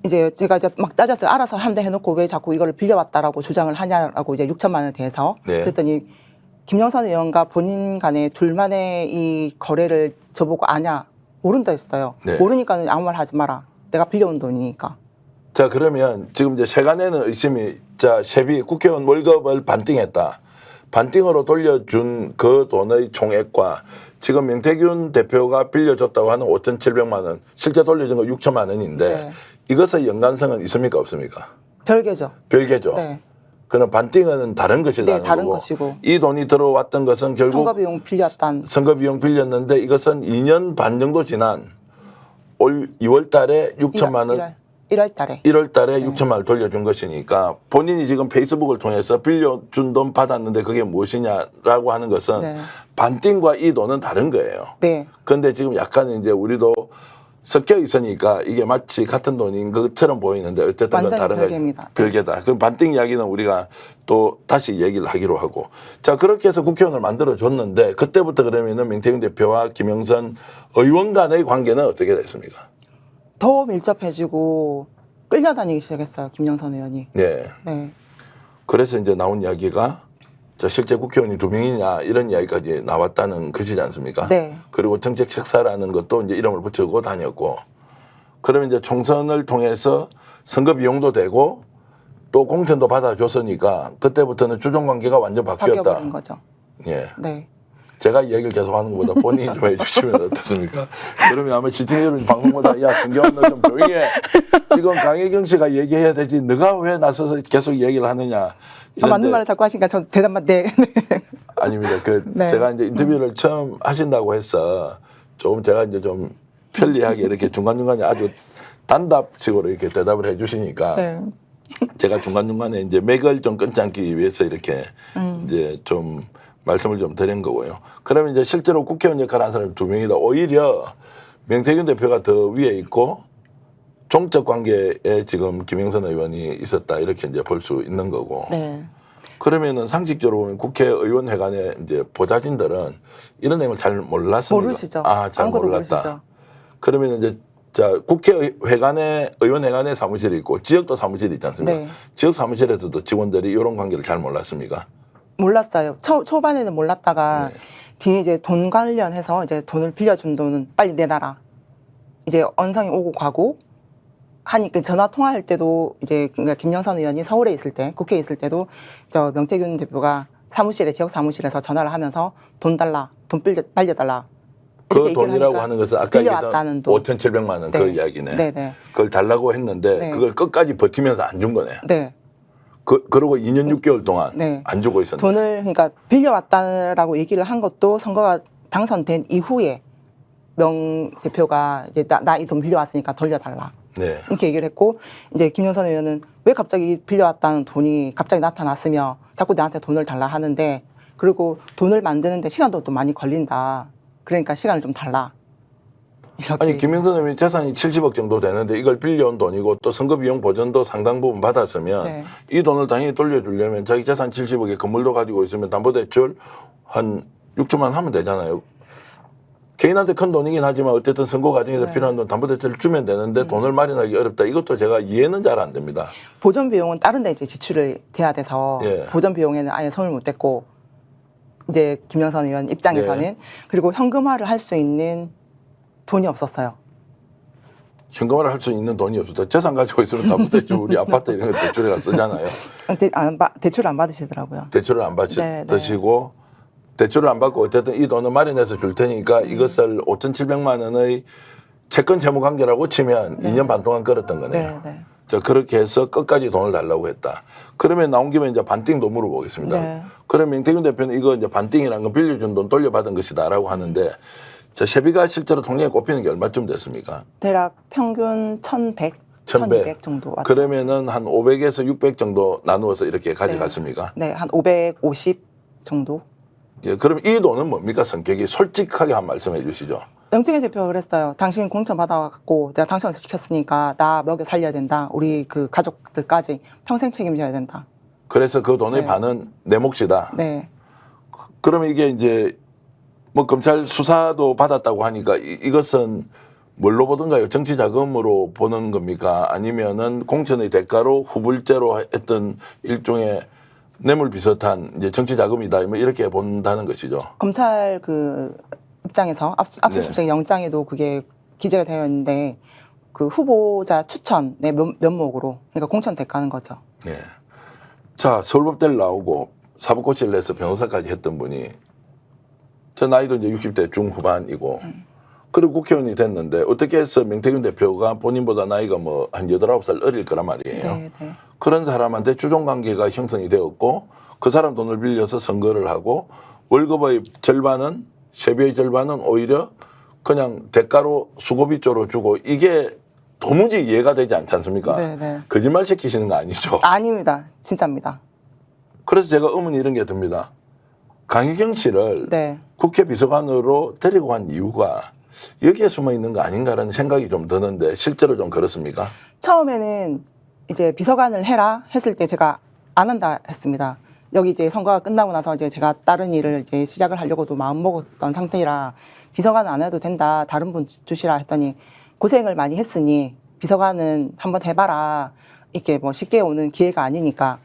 이제 제가 이제 막 따졌어요. 알아서 한다 해놓고 왜 자꾸 이거를 빌려왔다라고 주장을 하냐라고 이제 6천만 원에 대해서 네. 그랬더니 김영선 의원과 본인 간에 둘만의 이 거래를 저보고 아냐 모른다 했어요. 네. 모르니까는 아무 말 하지 마라. 내가 빌려온 돈이니까. 자 그러면 지금 이제 세간에는 의심이 자 셰비 국회의원 월급을 반띵했다. 반띵으로 돌려준 그 돈의 총액과 지금 명태균 대표가 빌려줬다고 하는 5,700만 원, 실제 돌려준 거 6천만 원인데 네. 이것의 연관성은 있습니까 없습니까? 별개죠. 별개죠. 네. 그럼 반띵은 다른 것이라는 네, 다른 거고 것이고. 이 돈이 들어왔던 것은 결국 선거 비용 빌렸단. 선거 비용 빌렸는데 이것은 2년 반 정도 지난 올 2월 달에 6천만 원 1월 달에. 1월 달에 6천만 원을 돌려준 것이니까 본인이 지금 페이스북을 통해서 빌려준 돈 받았는데 그게 무엇이냐라고 하는 것은 네. 반띵과 이 돈은 다른 거예요. 네. 그런데 지금 약간 이제 우리도 섞여 있으니까 이게 마치 같은 돈인 것처럼 보이는데 어쨌든 그건 완전히 다른 별개입니다. 거예요. 별개다. 그럼 반띵 이야기는 우리가 또 다시 얘기를 하기로 하고. 자, 그렇게 해서 국회의원을 만들어줬는데 그때부터 그러면은 명태균 대표와 김영선 의원 간의 관계는 어떻게 됐습니까? 더 밀접해지고 끌려다니기 시작했어요. 김영선 의원이. 네. 네. 그래서 이제 나온 이야기가 자, 실제 국회의원이 2명이냐 이런 이야기까지 나왔다는 것이지 않습니까? 네. 그리고 정책 책사라는 것도 이제 이름을 붙이고 다녔고 그러면 이제 총선을 통해서 선거 비용도 되고 또 공천도 받아줬으니까 그때부터는 주종 관계가 완전 바뀌었다. 바뀌어버린 거죠. 예. 네. 제가 이 얘기를 계속 하는 것보다 본인이 좀 해주시면 어떻습니까? 그러면 아마 시청률은 방송보다 야, 정경원 너 좀 조용히 해. 지금 강혜경 씨가 얘기해야 되지. 너가 왜 나서서 계속 얘기를 하느냐. 아, 맞는 말을 자꾸 하시니까 저 대답만 네. 아닙니다. 네. 제가 이제 인터뷰를 처음 하신다고 해서 조금 제가 이제 좀 편리하게 이렇게 중간중간에 아주 단답식으로 이렇게 대답을 해 주시니까 네. 제가 중간중간에 이제 맥을 좀 끊지 않기 위해서 이렇게 이제 좀 말씀을 좀 드린 거고요. 그러면 이제 실제로 국회의원 역할을 하는 사람이 2명이다. 오히려 명태균 대표가 더 위에 있고 종적 관계에 지금 김영선 의원이 있었다. 이렇게 이제 볼 수 있는 거고. 네. 그러면은 상식적으로 보면 국회의원 회관의 이제 보좌진들은 이런 내용을 잘 몰랐습니다. 모르시죠. 아, 잘 아무것도 몰랐다. 모르시죠. 그러면 이제 자 국회회관에 의원회관에 사무실이 있고 지역도 사무실이 있지 않습니까? 네. 지역 사무실에서도 직원들이 이런 관계를 잘 몰랐습니까? 몰랐어요. 초반에는 몰랐다가 네. 뒤에 이제 돈 관련해서 이제 돈을 빌려준 돈은 빨리 내놔라. 이제 언성이 오고 가고 하니까 전화 통화할 때도 이제 그러니까 김영선 의원이 서울에 있을 때 국회에 있을 때도 저 명태균 대표가 사무실에 지역 사무실에서 전화를 하면서 돈 달라, 돈 빌려달라. 그 이렇게 얘기를 돈이라고 하니까 하는 것은 아까 빌려왔다는 얘기했던 돈. 5,700만 원 그 네. 이야기네. 네네. 그걸 달라고 했는데 네. 그걸 끝까지 버티면서 안 준 거네. 네. 그러고 2년 6개월 동안 네. 안 주고 있었네. 돈을 그러니까 빌려왔다라고 얘기를 한 것도 선거가 당선된 이후에 명 대표가 이제 나 이 돈 빌려왔으니까 돌려달라. 네. 이렇게 얘기를 했고 이제 김영선 의원은 왜 갑자기 빌려왔다는 돈이 갑자기 나타났으며 자꾸 나한테 돈을 달라 하는데 그리고 돈을 만드는데 시간도 또 많이 걸린다. 그러니까 시간을 좀 달라. 이렇게. 아니 김영선 의원이 재산이 70억 정도 되는데 이걸 빌려온 돈이고 또 선거 비용 보전도 상당 부분 받았으면 네. 이 돈을 당연히 돌려주려면 자기 재산 70억에 건물도 가지고 있으면 담보대출 한 6천만 원 하면 되잖아요. 개인한테 큰 돈이긴 하지만 어쨌든 선거 과정에서 네. 필요한 돈 담보대출을 주면 되는데 돈을 마련하기 어렵다. 이것도 제가 이해는 잘 안 됩니다. 보전 비용은 다른 데 이제 지출을 돼야 돼서 예. 보전 비용에는 아예 손을 못 댔고 이제 김영선 의원 입장에서는 예. 그리고 현금화를 할 수 있는 돈이 없었어요. 현금화를 할 수 있는 돈이 없었다. 재산 가지고 있으면 담보대출 우리 아파트 이런 거 대출에 가 쓰잖아요. 대출을 안 받으시더라고요. 대출을 안 네, 받으시고 대출을 안 받고 어쨌든 이 돈을 마련해서 줄 테니까 이것을 5,700만 원의 채권 채무 관계라고 치면 2년 반 동안 끌었던 거네요. 네, 네. 자, 그렇게 해서 끝까지 돈을 달라고 했다. 그러면 나온 김에 이제 반띵도 물어보겠습니다. 네. 그러면 명태균 대표는 이거 이제 반띵이라는 건 빌려준 돈 돌려받은 것이다라고 하는데 자, 세비가 실제로 통장에 꼽히는 게 얼마쯤 됐습니까? 대략 평균 1,100, 1,100. 1,200 정도 왔어요. 그러면은 한 500에서 600 정도 나누어서 이렇게 가져갔습니까? 네, 한 550 정도. 예, 그럼 이 돈은 뭡니까? 성격이 솔직하게 한 말씀해 주시죠. 명태균 대표가 그랬어요. 당신 공천 받아갖고 내가 당선을 시켰으니까 나 먹여 살려야 된다. 우리 그 가족들까지 평생 책임져야 된다. 그래서 그 돈의 네. 반은 내 몫이다. 네. 그러면 이게 이제 뭐 검찰 수사도 받았다고 하니까 이것은 뭘로 보던가요? 정치 자금으로 보는 겁니까? 아니면은 공천의 대가로 후불제로 했던 일종의 뇌물 비슷한 이제 정치 자금이다. 뭐 이렇게 본다는 것이죠. 검찰 그 입장에서 압수수색 영장에도 그게 기재가 되어 있는데 그 후보자 추천의 면목으로 그러니까 공천 대가는 거죠. 네. 자, 서울법대를 나오고 사법고시를 내서 변호사까지 했던 분이 저 나이도 이제 60대 중후반이고 그리고 국회의원이 됐는데 어떻게 해서 명태균 대표가 본인보다 나이가 뭐 한 8, 9살 어릴 거란 말이에요. 네, 네. 그런 사람한테 주종관계가 형성이 되었고 그 사람 돈을 빌려서 선거를 하고 월급의 절반은 세배의 절반은 오히려 그냥 대가로 수고비 쪽으로 주고 이게 도무지 이해가 되지 않지 않습니까? 네, 네. 거짓말 시키시는 거 아니죠? 아닙니다. 진짜입니다. 그래서 제가 의문이 이런 게 듭니다. 강희경 씨를 네. 국회 비서관으로 데리고 간 이유가 여기에 숨어 있는 거 아닌가라는 생각이 좀 드는데 실제로 좀 그렇습니까? 처음에는 이제 비서관을 해라 했을 때 제가 안 한다 했습니다. 여기 이제 선거가 끝나고 나서 이제 제가 다른 일을 이제 시작을 하려고도 마음 먹었던 상태라 비서관은 안 해도 된다. 다른 분 주시라 했더니 고생을 많이 했으니 비서관은 한번 해봐라. 이렇게 뭐 쉽게 오는 기회가 아니니까.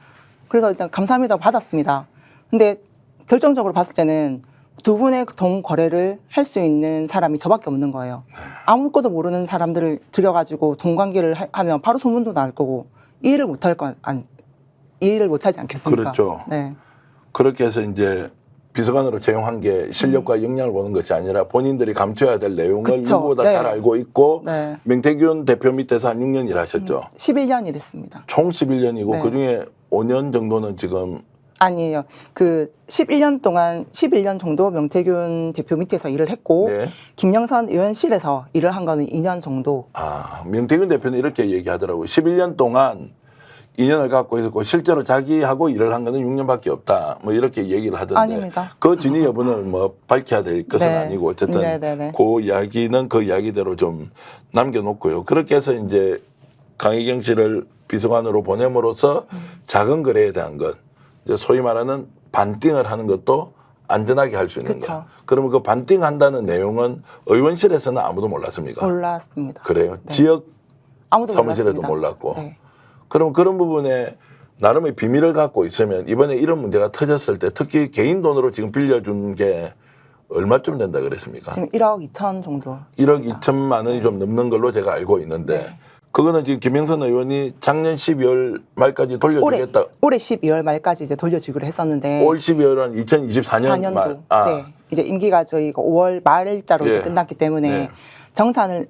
그래서 일단 감사합니다 받았습니다. 근데 결정적으로 봤을 때는 두 분의 돈 거래를 할 수 있는 사람이 저밖에 없는 거예요. 아무것도 모르는 사람들을 들여가지고 돈 관계를 하면 바로 소문도 날 거고 이해를 못할 거 이해를 못하지 않겠습니까? 그렇죠. 네. 그렇게 해서 이제 비서관으로 채용한 게 실력과 역량을 보는 것이 아니라 본인들이 감춰야 될 내용을 그쵸. 누구보다 네. 잘 알고 있고 네. 명태균 대표 밑에서 한 6년 일하셨죠. 11년 일했습니다. 총 11년이고 네. 그중에 5년 정도는 지금 아니에요. 그 11년 동안 11년 정도 명태균 대표 밑에서 일을 했고 네. 김영선 의원실에서 일을 한 거는 2년 정도. 명태균 대표는 이렇게 얘기하더라고요. 11년 동안 2년을 갖고 있었고 실제로 자기하고 일을 한 거는 6년밖에 없다. 뭐 이렇게 얘기를 하던데 아닙니다. 그 진위 여부는 뭐 밝혀야 될 것은 네. 아니고 어쨌든 네네네. 그 이야기는 그 이야기대로 좀 남겨놓고요. 그렇게 해서 이제 강희경 씨를 비서관으로 보냄으로써 작은 거래에 대한 것, 이제 소위 말하는 반띵을 하는 것도 안전하게 할 수 있는 그쵸. 것. 그러면 그 반띵한다는 내용은 의원실에서는 아무도 몰랐습니까? 몰랐습니다. 그래요. 네. 지역 아무도 사무실에도 몰랐습니다. 몰랐고. 네. 그럼 그런 부분에 나름의 비밀을 갖고 있으면 이번에 이런 문제가 터졌을 때 특히 개인 돈으로 지금 빌려준 게 얼마쯤 된다 그랬습니까? 지금 1억 2천 정도. 1억 2천만 원이 좀 넘는 걸로 제가 알고 있는데 네. 그거는 지금 김영선 의원이 작년 12월 말까지 돌려주겠다. 올해 12월 말까지 이제 돌려주기로 했었는데 올 12월은 2024년 4년도. 말. 네. 이제 임기가 저희가 5월 말자로 예. 이제 끝났기 때문에 네.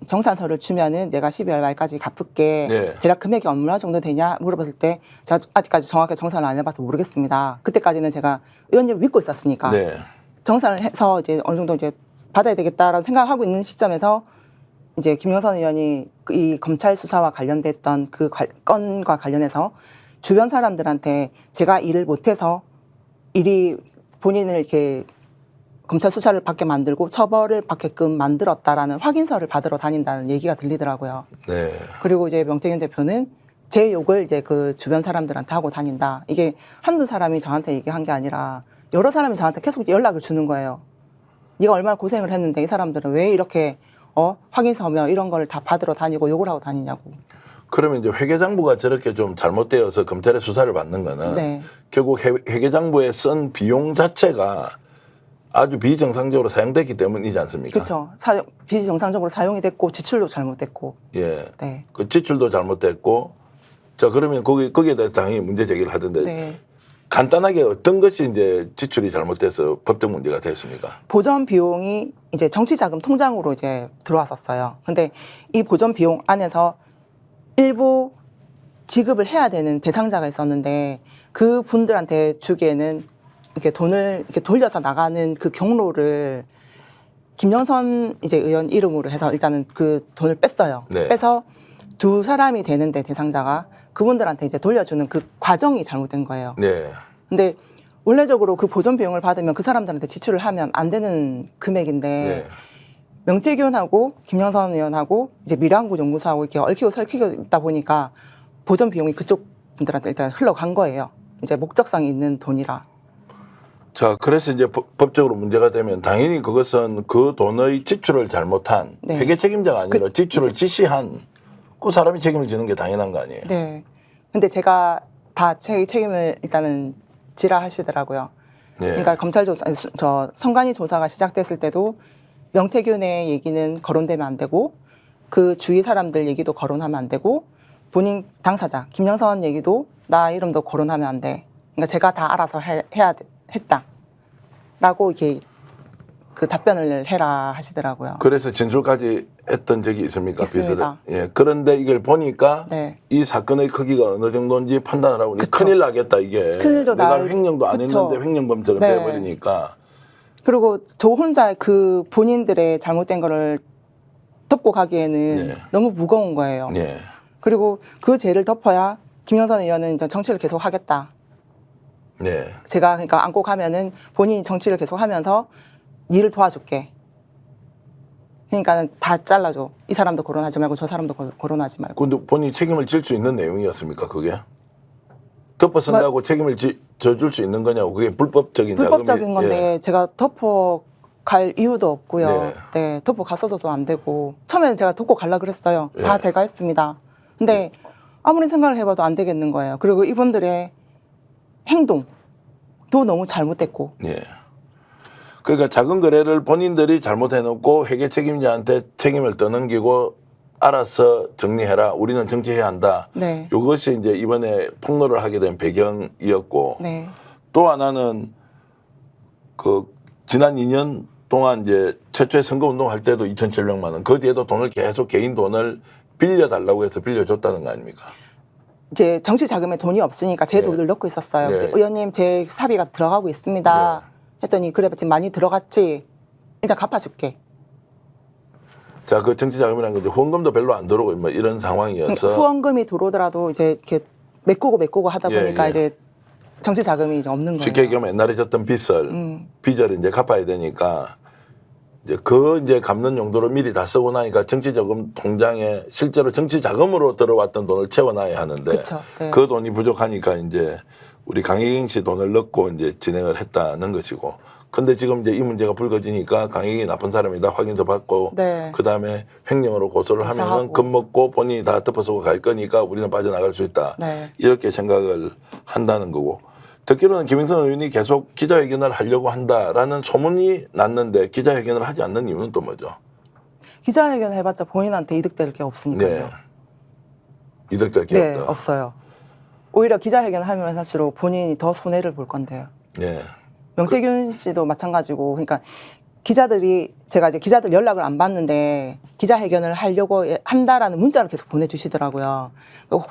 정산서를 주면은 내가 12월 말까지 갚을게. 네. 대략 금액이 얼마 정도 되냐 물어봤을 때 제가 아직까지 정확하게 정산을 안 해봐서 모르겠습니다. 그때까지는 제가 의원님을 믿고 있었으니까 네. 정산을 해서 이제 어느 정도 이제 받아야 되겠다라는 생각을 하고 있는 시점에서 이제 김영선 의원이 이 검찰 수사와 관련됐던 그 건과 관련해서 주변 사람들한테 제가 일을 못해서 일이 본인을 이렇게 검찰 수사를 받게 만들고 처벌을 받게끔 만들었다라는 확인서를 받으러 다닌다는 얘기가 들리더라고요. 네. 그리고 이제 명태균 대표는 제 욕을 이제 그 주변 사람들한테 하고 다닌다. 이게 한두 사람이 저한테 얘기한 게 아니라 여러 사람이 저한테 계속 연락을 주는 거예요. 네가 얼마나 고생을 했는데 이 사람들은 왜 이렇게 확인서며 이런 걸 다 받으러 다니고 욕을 하고 다니냐고. 그러면 이제 회계장부가 저렇게 좀 잘못되어서 검찰의 수사를 받는 거는 네. 결국 회계장부에 쓴 비용 자체가 아주 비정상적으로 사용됐기 때문이지 않습니까? 그렇죠. 비정상적으로 사용이 됐고 지출도 잘못됐고. 예. 네. 그 지출도 잘못됐고 자 그러면 거기에 대해서 당연히 문제 제기를 하던데 네. 간단하게 어떤 것이 이제 지출이 잘못돼서 법적 문제가 됐습니까? 보전 비용이 이제 정치자금 통장으로 이제 들어왔었어요. 근데 이 보전 비용 안에서 일부 지급을 해야 되는 대상자가 있었는데 그 분들한테 주기에는 이렇게 돈을 이렇게 돌려서 나가는 그 경로를 김영선 이제 의원 이름으로 해서 일단은 그 돈을 뺐어요. 네. 빼서 두 사람이 되는데 대상자가 그분들한테 이제 돌려주는 그 과정이 잘못된 거예요. 네. 근데 원래적으로 그 보전 비용을 받으면 그 사람들한테 지출을 하면 안 되는 금액인데 네. 명태균하고 김영선 의원하고 이제 미래한국 연구소하고 이렇게 얽히고 설키고 있다 보니까 보전 비용이 그쪽 분들한테 일단 흘러간 거예요. 이제 목적성이 있는 돈이라. 자, 그래서 이제 법적으로 문제가 되면 당연히 그것은 그 돈의 지출을 잘못한 네. 회계 책임자가 아니라 그- 지출을 지시한 그 사람이 책임을 지는 게 당연한 거 아니에요? 네. 근데 제가 다 책임을 일단은 지라 하시더라고요. 네. 그러니까 검찰 조사, 저 선관위 조사가 시작됐을 때도 명태균의 얘기는 거론되면 안 되고 그 주위 사람들 얘기도 거론하면 안 되고 본인 당사자 김영선 얘기도 나 이름도 거론하면 안 돼. 그러니까 제가 다 알아서 했다라고 이렇게 그 답변을 해라 하시더라고요. 그래서 진술까지 했던 적이 있습니까? 있습니다. 예. 그런데 이걸 보니까 네. 이 사건의 크기가 어느 정도인지 판단을 하고 그쵸. 큰일 나겠다 이게. 큰일도 내가 날- 횡령도 안 그쵸. 했는데 횡령범처럼 네. 돼버리니까. 그리고 저 혼자 그 본인들의 잘못된 거를 덮고 가기에는 네. 너무 무거운 거예요. 예. 그리고 그 죄를 덮어야 김영선 의원은 이제 정치를 계속 하겠다. 네. 제가 그러니까 안고 가면은 본인이 정치를 계속 하면서 일을 도와줄게. 그러니까 다 잘라줘. 이 사람도 거론하지 말고 저 사람도 거론하지 말고. 근데 본인이 책임을 질 수 있는 내용이었습니까, 그게? 덮어 쓴다고 책임을 져줄 수 있는 거냐고. 그게 불법적인 불법적인 자금이, 건데 예. 제가 덮어 갈 이유도 없고요. 네. 네, 덮어 갔어도 안 되고. 처음에는 제가 덮고 갈라 그랬어요. 다 예. 제가 했습니다. 근데 아무리 생각을 해봐도 안 되겠는 거예요. 그리고 이분들의 행동도 너무 잘못됐고. 예. 그러니까 작은 거래를 본인들이 잘못해놓고 회계 책임자한테 책임을 떠넘기고 알아서 정리해라. 우리는 정치해야 한다. 네. 이것이 이제 이번에 폭로를 하게 된 배경이었고 네. 또 하나는 그 지난 2년 동안 이제 최초의 선거운동 할 때도 2,700만 원. 그 뒤에도 돈을 계속 개인 돈을 빌려달라고 해서 빌려줬다는 거 아닙니까? 이제 정치 자금에 돈이 없으니까 제 네. 돈을 넣고 있었어요. 네. 그래서 의원님 제 사비가 들어가고 있습니다. 네. 했더니 그래 지금 많이 들어갔지. 일단 갚아줄게. 자, 그 정치 자금이라는 게 후원금도 별로 안 들어오고 뭐 이런 그러니까 상황이어서 후원금이 들어오더라도 이제 이렇게 메꾸고 하다 예, 보니까 예. 이제 정치 자금이 이제 없는 거예요. 쉽게 얘기하면 옛날에 졌던 빚을 이제 갚아야 되니까 이제 갚는 용도로 미리 다 쓰고 나니까 정치 자금 통장에 실제로 정치 자금으로 들어왔던 돈을 채워놔야 하는데 그쵸, 네. 그 돈이 부족하니까 이제 우리 강혜경 씨 돈을 넣고 이제 진행을 했다는 것이고. 근데 지금 이제 이 문제가 불거지니까 강혜경이 나쁜 사람이다 확인서 받고 네. 그 다음에 횡령으로 고소를 하면은 고소하고. 겁먹고 본인이 다 덮어쓰고 갈 거니까 우리는 빠져나갈 수 있다. 네. 이렇게 생각을 한다는 거고. 듣기로는 김영선 의원이 계속 기자회견을 하려고 한다라는 소문이 났는데 기자회견을 하지 않는 이유는 또 뭐죠? 기자회견을 해봤자 본인한테 이득될 게 없으니까요. 네. 이득될 게 네, 없다. 없어요. 오히려 기자회견을 하면 할수록 본인이 더 손해를 볼 건데요. 네. 명태균 씨도 마찬가지고, 그러니까 기자들이 제가 이제 기자들 연락을 안 받는데 기자회견을 하려고 한다라는 문자를 계속 보내주시더라고요.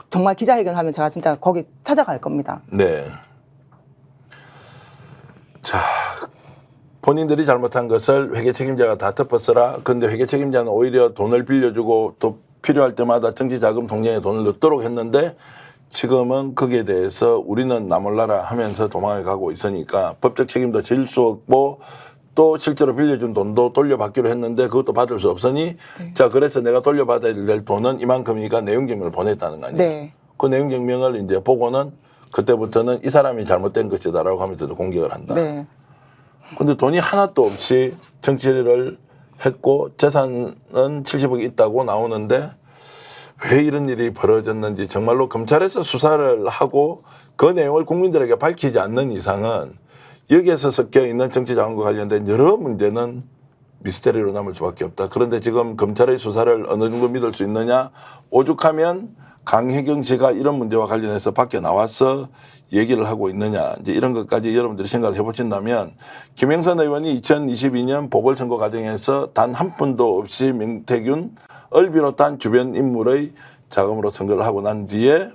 정말 기자회견하면 제가 진짜 거기 찾아갈 겁니다. 네. 자, 본인들이 잘못한 것을 회계 책임자가 다 덮어쓰라. 근데 회계 책임자는 오히려 돈을 빌려주고 또 필요할 때마다 정치 자금 통장에 돈을 넣도록 했는데 지금은 거기에 대해서 우리는 나 몰라라 하면서 도망을 가고 있으니까 법적 책임도 질 수 없고 또 실제로 빌려준 돈도 돌려받기로 했는데 그것도 받을 수 없으니 자, 그래서 내가 돌려받아야 될 돈은 이만큼이니까 내용증명을 보냈다는 거 아니에요? 네. 그 내용증명을 이제 보고는 그때부터는 이 사람이 잘못된 것이다라고 하면서도 공격을 한다. 네. 근데 돈이 하나도 없이 정치를 했고 재산은 70억이 있다고 나오는데 왜 이런 일이 벌어졌는지 정말로 검찰에서 수사를 하고 그 내용을 국민들에게 밝히지 않는 이상은 여기에서 섞여 있는 정치자금과 관련된 여러 문제는 미스테리로 남을 수밖에 없다. 그런데 지금 검찰의 수사를 어느 정도 믿을 수 있느냐? 오죽하면 강혜경 씨가 이런 문제와 관련해서 밖에 나와서 얘기를 하고 있느냐. 이제 이런 것까지 여러분들이 생각을 해보신다면 김영선 의원이 2022년 보궐선거 과정에서 단 한 푼도 없이 명태균을 비롯한 주변 인물의 자금으로 선거를 하고 난 뒤에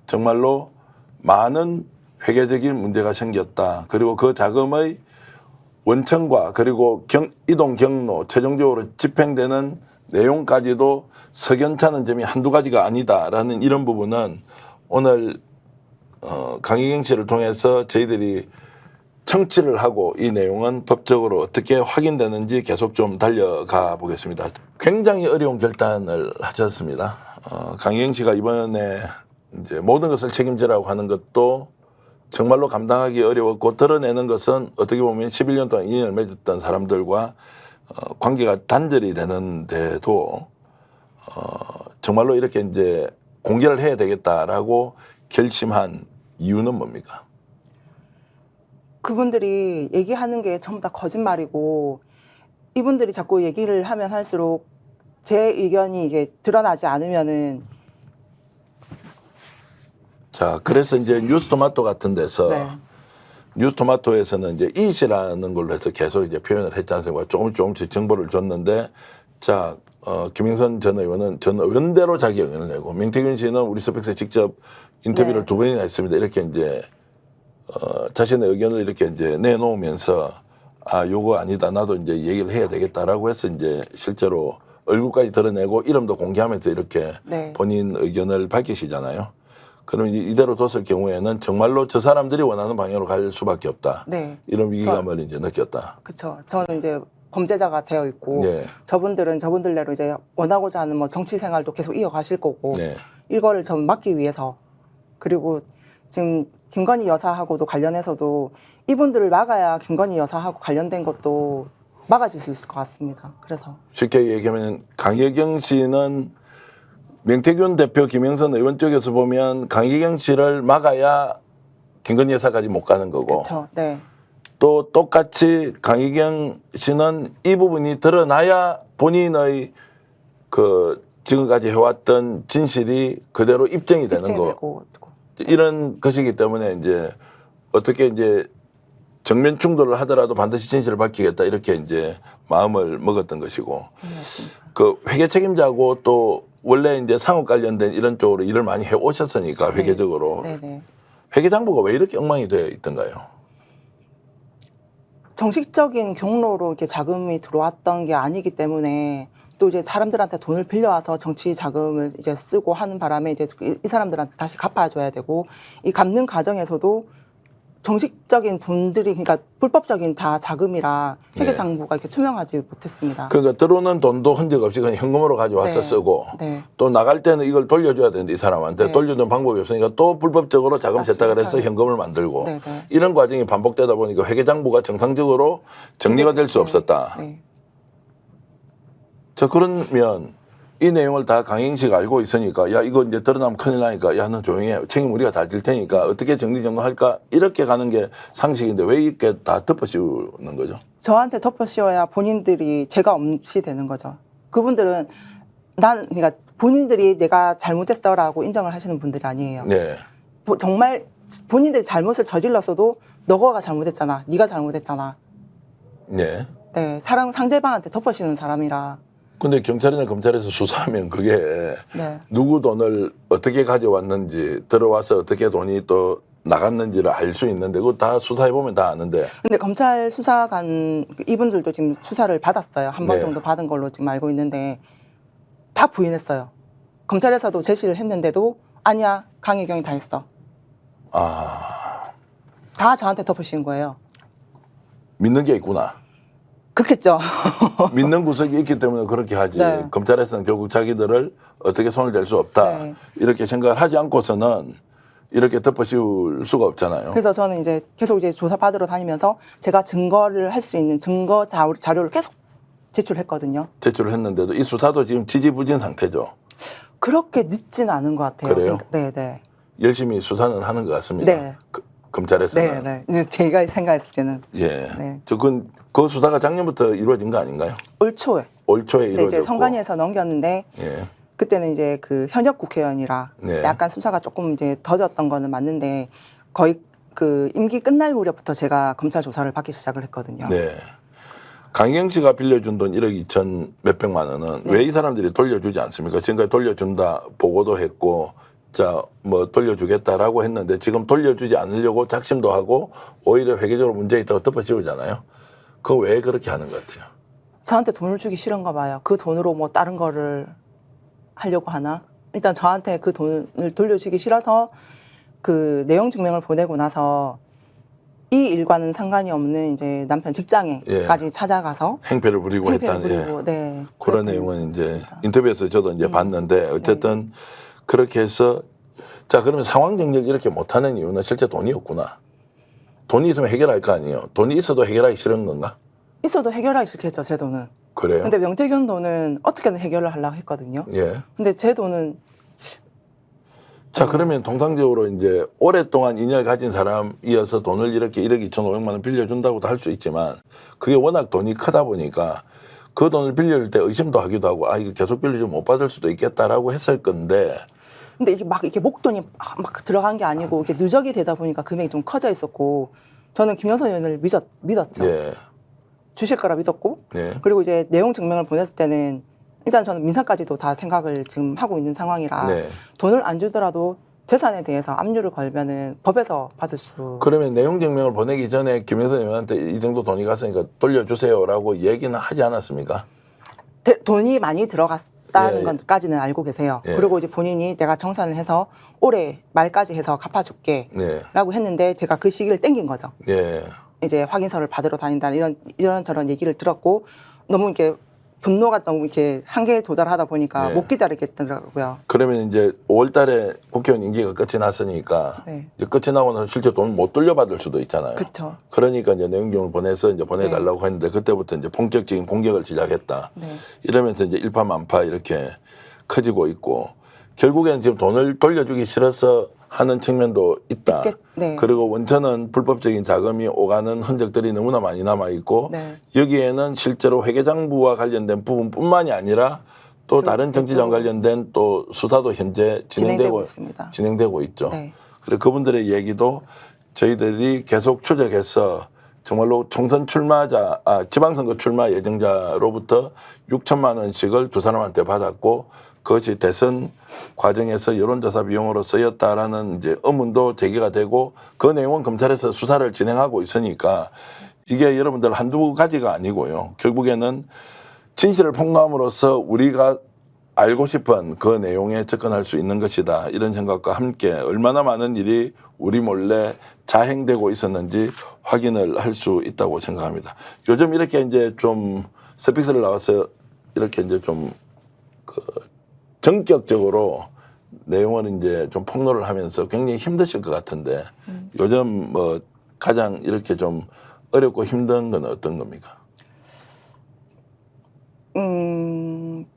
정말로 많은 회계적인 문제가 생겼다. 그리고 그 자금의 원천과 그리고 이동 경로 최종적으로 집행되는 내용까지도 석연찮은 점이 한두 가지가 아니다라는 이런 부분은 오늘 강혜경 씨를 통해서 저희들이 청취를 하고 이 내용은 법적으로 어떻게 확인되는지 계속 좀 달려가 보겠습니다. 굉장히 어려운 결단을 하셨습니다. 강혜경 씨가 이번에 이제 모든 것을 책임지라고 하는 것도 정말로 감당하기 어려웠고 드러내는 것은 어떻게 보면 11년 동안 인연을 맺었던 사람들과 관계가 단절이 되는데도 정말로 이렇게 이제 공개를 해야 되겠다라고 결심한 이유는 뭡니까? 그분들이 얘기하는 게 전부 다 거짓말이고 이분들이 자꾸 얘기를 하면 할수록 제 의견이 이게 드러나지 않으면은 자, 그래서 이제 뉴스토마토 같은 데서 네. 뉴스토마토에서는 이제 이시라는 걸로 해서 계속 이제 표현을 했지 않습니까? 조금씩 정보를 줬는데, 자, 김영선 전 의원은 전 의원대로 자기 의견을 내고, 명태균 씨는 우리 스펙스에 직접 인터뷰를 네. 2번이나 했습니다. 이렇게 이제, 자신의 의견을 이렇게 이제 내놓으면서, 아, 요거 아니다. 나도 이제 얘기를 해야 되겠다라고 해서 이제 실제로 얼굴까지 드러내고 이름도 공개하면서 이렇게 네. 본인 의견을 밝히시잖아요. 그럼 이대로 뒀을 경우에는 정말로 저 사람들이 원하는 방향으로 갈 수밖에 없다. 네. 이런 위기감을 이제 느꼈다. 그렇죠. 저는 이제 범죄자가 되어 있고 네. 저분들은 저분들대로 이제 원하고자 하는 뭐 정치 생활도 계속 이어가실 거고 네. 이거를 좀 막기 위해서 그리고 지금 김건희 여사하고도 관련해서도 이분들을 막아야 김건희 여사하고 관련된 것도 막아질 수 있을 것 같습니다. 그래서 쉽게 얘기하면 강혜경 씨는 명태균 대표 김영선 의원 쪽에서 보면 강혜경 씨를 막아야 김건희 여사까지 못 가는 거고 그렇죠. 네. 또 똑같이 강혜경 씨는 이 부분이 드러나야 본인의 그 지금까지 해왔던 진실이 그대로 입증이 되는 입증이 거. 되고 이런 것이기 때문에 이제 어떻게 이제 정면 충돌을 하더라도 반드시 진실을 밝히겠다 이렇게 이제 마음을 먹었던 것이고 그 회계 책임자고 또 원래 이제 상업 관련된 이런 쪽으로 일을 많이 해 오셨으니까 회계적으로 네네. 회계장부가 왜 이렇게 엉망이 되어 있던가요? 정식적인 경로로 이렇게 자금이 들어왔던 게 아니기 때문에 또 이제 사람들한테 돈을 빌려와서 정치 자금을 이제 쓰고 하는 바람에 이제 이 사람들한테 다시 갚아줘야 되고 이 갚는 과정에서도 정식적인 돈들이 그러니까 불법적인 다 자금이라 회계 장부가 이렇게 투명하지 못했습니다. 그러니까 들어오는 돈도 흔적 없이 그냥 현금으로 가져와서 네. 쓰고 네. 또 나갈 때는 이걸 돌려줘야 되는데 이 사람한테 네. 돌려주는 방법이 없으니까 또 불법적으로 자금 맞습니다. 세탁을 해서 현금을 만들고 네, 네. 이런 과정이 반복되다 보니까 회계장부가 정상적으로 정리가 될 수 네. 없었다. 네. 자, 그러면 이 내용을 다 강행 씨가 알고 있으니까 야, 이거 이제 드러나면 큰일 나니까 야, 너 조용히 해. 책임 우리가 다 질 테니까 어떻게 정리정돈할까? 이렇게 가는 게 상식인데 왜 이렇게 다 덮어씌우는 거죠? 저한테 덮어씌워야 본인들이 죄가 없이 되는 거죠. 그분들은 그러니까 본인들이 내가 잘못했어라고 인정을 하시는 분들이 아니에요. 네. 정말 본인들이 잘못을 저질렀어도 너가 잘못했잖아. 네가 잘못했잖아. 네. 네, 상대방한테 덮어씌우는 사람이라. 근데 경찰이나 검찰에서 수사하면 그게 네. 누구 돈을 어떻게 가져왔는지 들어와서 어떻게 돈이 또 나갔는지를 알 수 있는데 그거 다 수사해보면 다 아는데 근데 검찰 수사관 이분들도 지금 수사를 받았어요. 한 번 네. 정도 받은 걸로 지금 알고 있는데 다 부인했어요. 검찰에서도 제시를 했는데도 아니야, 강혜경이 다 했어. 아, 다 저한테 덮으신 거예요. 믿는 게 있구나. 그렇겠죠. 믿는 구석이 있기 때문에 그렇게 하지. 네. 검찰에서는 결국 자기들을 어떻게 손을 댈 수 없다. 네. 이렇게 생각을 하지 않고서는 이렇게 덮어씌울 수가 없잖아요. 그래서 저는 이제 계속 이제 조사 받으러 다니면서 제가 증거를 할 수 있는 증거 자료를 계속 제출했거든요. 제출을 했는데도 이 수사도 지금 지지부진 상태죠. 그렇게 늦진 않은 것 같아요. 그래요? 네, 네. 열심히 수사는 하는 것 같습니다. 네. 검찰에서는. 네, 네. 이제 제가 생각했을 때는 예. 네. 그 수사가 작년부터 이루어진 거 아닌가요? 올 초에 올 초에 네, 이루어졌고. 이제 선관위에서 넘겼는데 예. 그때는 이제 그 현역 국회의원이라 네. 약간 수사가 조금 이제 더뎠던 거는 맞는데 거의 그 임기 끝날 무렵부터 제가 검찰 조사를 받기 시작을 했거든요. 네. 강경 씨가 빌려준 돈 1억 2천 몇백만 원은 네. 왜 이 사람들이 돌려주지 않습니까? 지금까지 돌려준다 보고도 했고 자, 뭐 돌려주겠다라고 했는데 지금 돌려주지 않으려고 작심도 하고 오히려 회계적으로 문제 있다고 덮어씌우잖아요. 그거 왜 그렇게 하는 것 같아요? 저한테 돈을 주기 싫은가 봐요. 그 돈으로 뭐 다른 거를 하려고 하나? 일단 저한테 그 돈을 돌려주기 싫어서 그 내용 증명을 보내고 나서 이 일과는 상관이 없는 이제 남편 직장에까지 찾아가서 행패를 부리고 행패를 했다는 예. 부리고 네, 그런 그렇게 내용은 이제 했습니다. 인터뷰에서 저도 이제 봤는데 어쨌든 그렇게 해서 자 그러면 상황 정리를 이렇게 못하는 이유는 실제 돈이 없구나. 돈이 있으면 해결할 거 아니에요. 돈이 있어도 해결하기 싫은 건가? 있어도 해결하기 싫겠죠, 제 돈은. 그래요? 근데 명태균 돈은 어떻게든 해결을 하려고 했거든요. 예. 근데 제 돈은 자 그러면 통상적으로 이제 오랫동안 인연을 가진 사람이어서 돈을 이렇게 1억 2,500만 원 빌려준다고도 할 수 있지만 그게 워낙 돈이 크다 보니까 그 돈을 빌려줄 때 의심도 하기도 하고 아 이거 계속 빌려주면 못 받을 수도 있겠다라고 했을 건데 근데 이게 막 이렇게 목돈이 막 들어간 게 아니고 이렇게 누적이 되다 보니까 금액이 좀 커져 있었고 저는 김영선 의원을 믿었죠. 예. 주실 거라 믿었고 예. 그리고 이제 내용 증명을 보냈을 때는 일단 저는 민사까지도 다 생각을 지금 하고 있는 상황이라 네. 돈을 안 주더라도 재산에 대해서 압류를 걸면은 법에서 받을 수. 그러면 내용 증명을 보내기 전에 김영선 의원한테 이 정도 돈이 갔으니까 돌려주세요라고 얘기는 하지 않았습니까? 돈이 많이 들어갔다는 예. 것까지는 알고 계세요. 예. 그리고 이제 본인이 내가 정산을 해서 올해 말까지 해서 갚아줄게 네. 라고 했는데 제가 그 시기를 땡긴 거죠. 예. 이제 확인서를 받으러 다닌다는 이런저런 얘기를 들었고 너무 이렇게 분노가 너무 이렇게 한계에 도달하다 보니까 네. 못 기다리겠더라고요. 그러면 이제 5월 달에 국회의원 임기가 끝이 났으니까 네. 이제 끝이 나고 나서 실제 돈을 못 돌려받을 수도 있잖아요. 그쵸. 그러니까 이제 내용증을 보내서 이제 보내달라고 네. 했는데 그때부터 이제 본격적인 공격을 시작했다. 네. 이러면서 이제 일파만파 이렇게 커지고 있고 결국에는 지금 돈을 돌려주기 싫어서 하는 측면도 있다. 네. 그리고 원천은 불법적인 자금이 오가는 흔적들이 너무나 많이 남아 있고 네. 여기에는 실제로 회계장부와 관련된 부분뿐만이 아니라 또 다른 정치장 관련된 또 수사도 현재 진행되고 있습니다. 진행되고 있죠. 네. 그리고 그분들의 얘기도 저희들이 계속 추적해서 정말로 총선 출마자, 지방선거 출마 예정자로부터 6천만 원씩을 두 사람한테 받았고 그것이 대선 과정에서 여론조사 비용으로 쓰였다라는 이제 의문도 제기가 되고 그 내용은 검찰에서 수사를 진행하고 있으니까 이게 여러분들 한두 가지가 아니고요. 결국에는 진실을 폭로함으로써 우리가 알고 싶은 그 내용에 접근할 수 있는 것이다. 이런 생각과 함께 얼마나 많은 일이 우리 몰래 자행되고 있었는지 확인을 할 수 있다고 생각합니다. 요즘 이렇게 이제 좀 스픽스를 나와서 이렇게 이제 좀 전격적으로 내용을 이제 좀 폭로를 하면서 굉장히 힘드실 것 같은데 요즘 뭐 가장 이렇게 좀 어렵고 힘든 건 어떤 겁니까?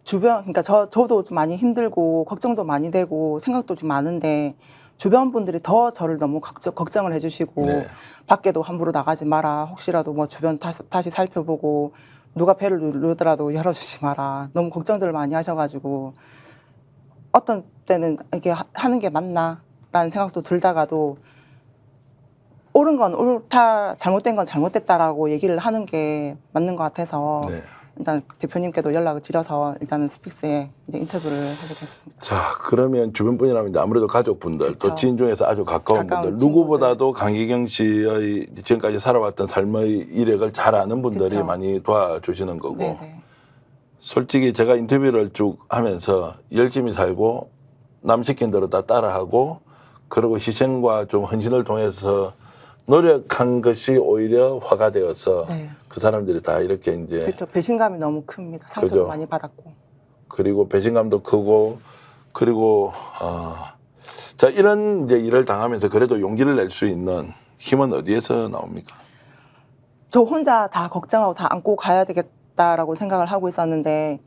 주변, 그러니까 저도 좀 많이 힘들고 걱정도 많이 되고 생각도 좀 많은데 주변 분들이 더 저를 너무 걱정을 해주시고 네. 밖에도 함부로 나가지 마라. 혹시라도 뭐 주변 다시 살펴보고 누가 배를 누르더라도 열어주지 마라. 너무 걱정들을 많이 하셔가지고 어떤 때는 이게 하는 게 맞나라는 생각도 들다가도 옳은 건 옳다, 잘못된 건 잘못됐다라고 얘기를 하는 게 맞는 것 같아서 네. 일단 대표님께도 연락을 드려서 일단은 스픽스에 이제 인터뷰를 하게 됐습니다. 자, 그러면 주변 분이라면 이제 아무래도 가족분들 또 그렇죠. 지인 중에서 아주 가까운 분들 누구보다도 강희경 씨의 지금까지 살아왔던 삶의 이력을 잘 아는 분들이 그렇죠. 많이 도와주시는 거고 네네. 솔직히 제가 인터뷰를 쭉 하면서 열심히 살고 남 시킨 대로 다 따라하고 그리고 희생과 좀 헌신을 통해서 노력한 것이 오히려 화가 되어서 네. 그 사람들이 다 이렇게 이제 그렇죠. 배신감이 너무 큽니다. 상처도 그죠. 많이 받았고. 그리고 배신감도 크고 그리고 자 이런 이제 일을 당하면서 그래도 용기를 낼 수 있는 힘은 어디에서 나옵니까? 저 혼자 다 걱정하고 다 안고 가야 되겠다라고 생각을 하고 있었는데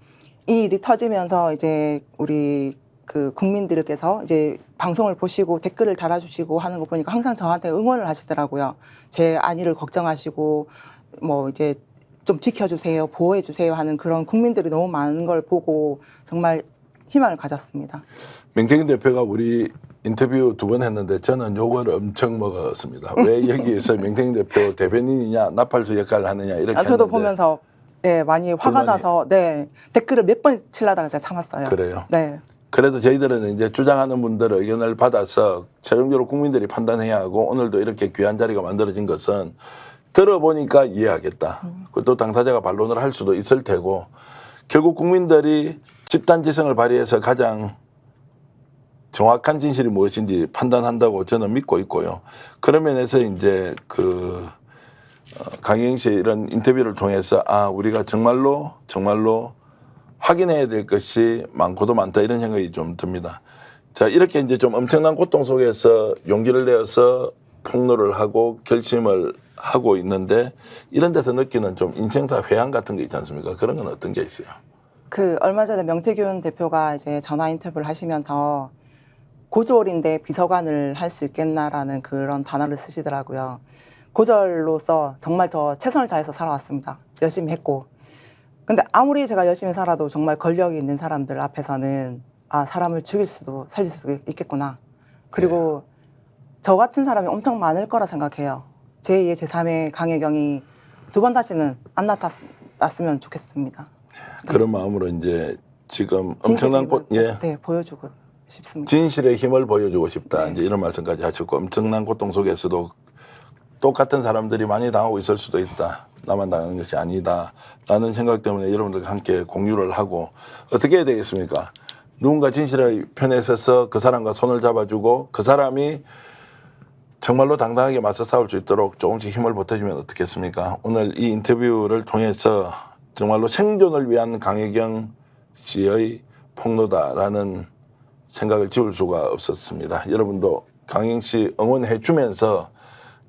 이 일이 터지면서 이제 우리 그 국민들께서 이제 방송을 보시고 댓글을 달아주시고 하는 거 보니까 항상 저한테 응원을 하시더라고요. 제 안위를 걱정하시고 뭐 이제 좀 지켜주세요, 보호해주세요 하는 그런 국민들이 너무 많은 걸 보고 정말 희망을 가졌습니다. 명태균 대표가 우리 인터뷰 2번 했는데 저는 욕을 엄청 먹었습니다. 왜 여기에서 명태균 대표 대변인이냐 나팔수 역할을 하느냐 이렇게 저도 했는데 보면서 네, 많이 화가 불만이- 나서 네, 댓글을 몇 번 칠라다가 제가 참았어요. 그래요. 네. 그래도 저희들은 이제 주장하는 분들의 의견을 받아서 최종적으로 국민들이 판단해야 하고 오늘도 이렇게 귀한 자리가 만들어진 것은 들어보니까 이해하겠다. 그리고 또 당사자가 반론을 할 수도 있을 테고 결국 국민들이 집단지성을 발휘해서 가장 정확한 진실이 무엇인지 판단한다고 저는 믿고 있고요. 그런 면에서 이제 강희경 씨의 이런 인터뷰를 통해서 우리가 정말로 확인해야 될 것이 많고도 많다 이런 생각이 좀 듭니다. 자, 이렇게 이제 좀 엄청난 고통 속에서 용기를 내어서 폭로를 하고 결심을 하고 있는데 이런 데서 느끼는 좀 인생사 회한 같은 게 있지 않습니까? 그런 건 어떤 게 있어요? 얼마 전에 명태균 대표가 이제 전화 인터뷰를 하시면서 고졸인데 비서관을 할 수 있겠나라는 그런 단어를 쓰시더라고요. 고졸로서 정말 저 최선을 다해서 살아왔습니다. 열심히 했고. 근데 아무리 제가 열심히 살아도 정말 권력이 있는 사람들 앞에서는 사람을 죽일 수도 살릴 수도 있겠구나. 그리고 저 같은 사람이 엄청 많을 거라 생각해요. 제2의 제3의 강혜경이 두 번 다시는 안 나타났으면 좋겠습니다. 그런 마음으로 이제 지금 엄청난 진실의 힘을, 예. 네, 보여주고 싶습니다. 진실의 힘을 보여주고 싶다. 네. 이제 이런 말씀까지 하셨고 엄청난 고통 속에서도 똑같은 사람들이 많이 당하고 있을 수도 있다. 나만 당하는 것이 아니다라는 생각 때문에 여러분들과 함께 공유를 하고 어떻게 해야 되겠습니까? 누군가 진실의 편에 서서 그 사람과 손을 잡아주고 그 사람이 정말로 당당하게 맞서 싸울 수 있도록 조금씩 힘을 보태주면 어떻겠습니까? 오늘 이 인터뷰를 통해서 정말로 생존을 위한 강혜경 씨의 폭로다라는 생각을 지울 수가 없었습니다. 여러분도 강혜경 씨 응원해 주면서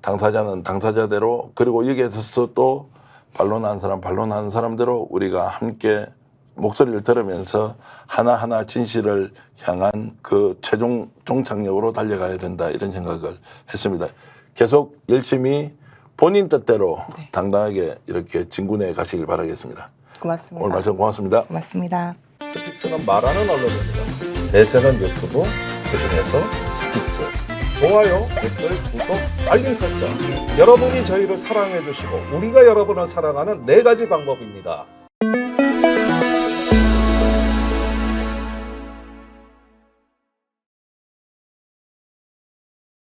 당사자는 당사자대로 그리고 여기에서 또 반론하는 사람 반론하는 사람대로 우리가 함께 목소리를 들으면서 하나하나 진실을 향한 그 최종 종착역으로 달려가야 된다 이런 생각을 했습니다. 계속 열심히 본인 뜻대로 네. 당당하게 이렇게 진군해 가시길 바라겠습니다. 고맙습니다. 오늘 말씀 고맙습니다. 고맙습니다. 스픽스는 말하는 언론입니다. 대세는 유튜브, 그중에서 스픽스. 좋아요, 댓글, 구독, 알림 설정. 여러분이 저희를 사랑해 주시고 우리가 여러분을 사랑하는 4가지 방법입니다.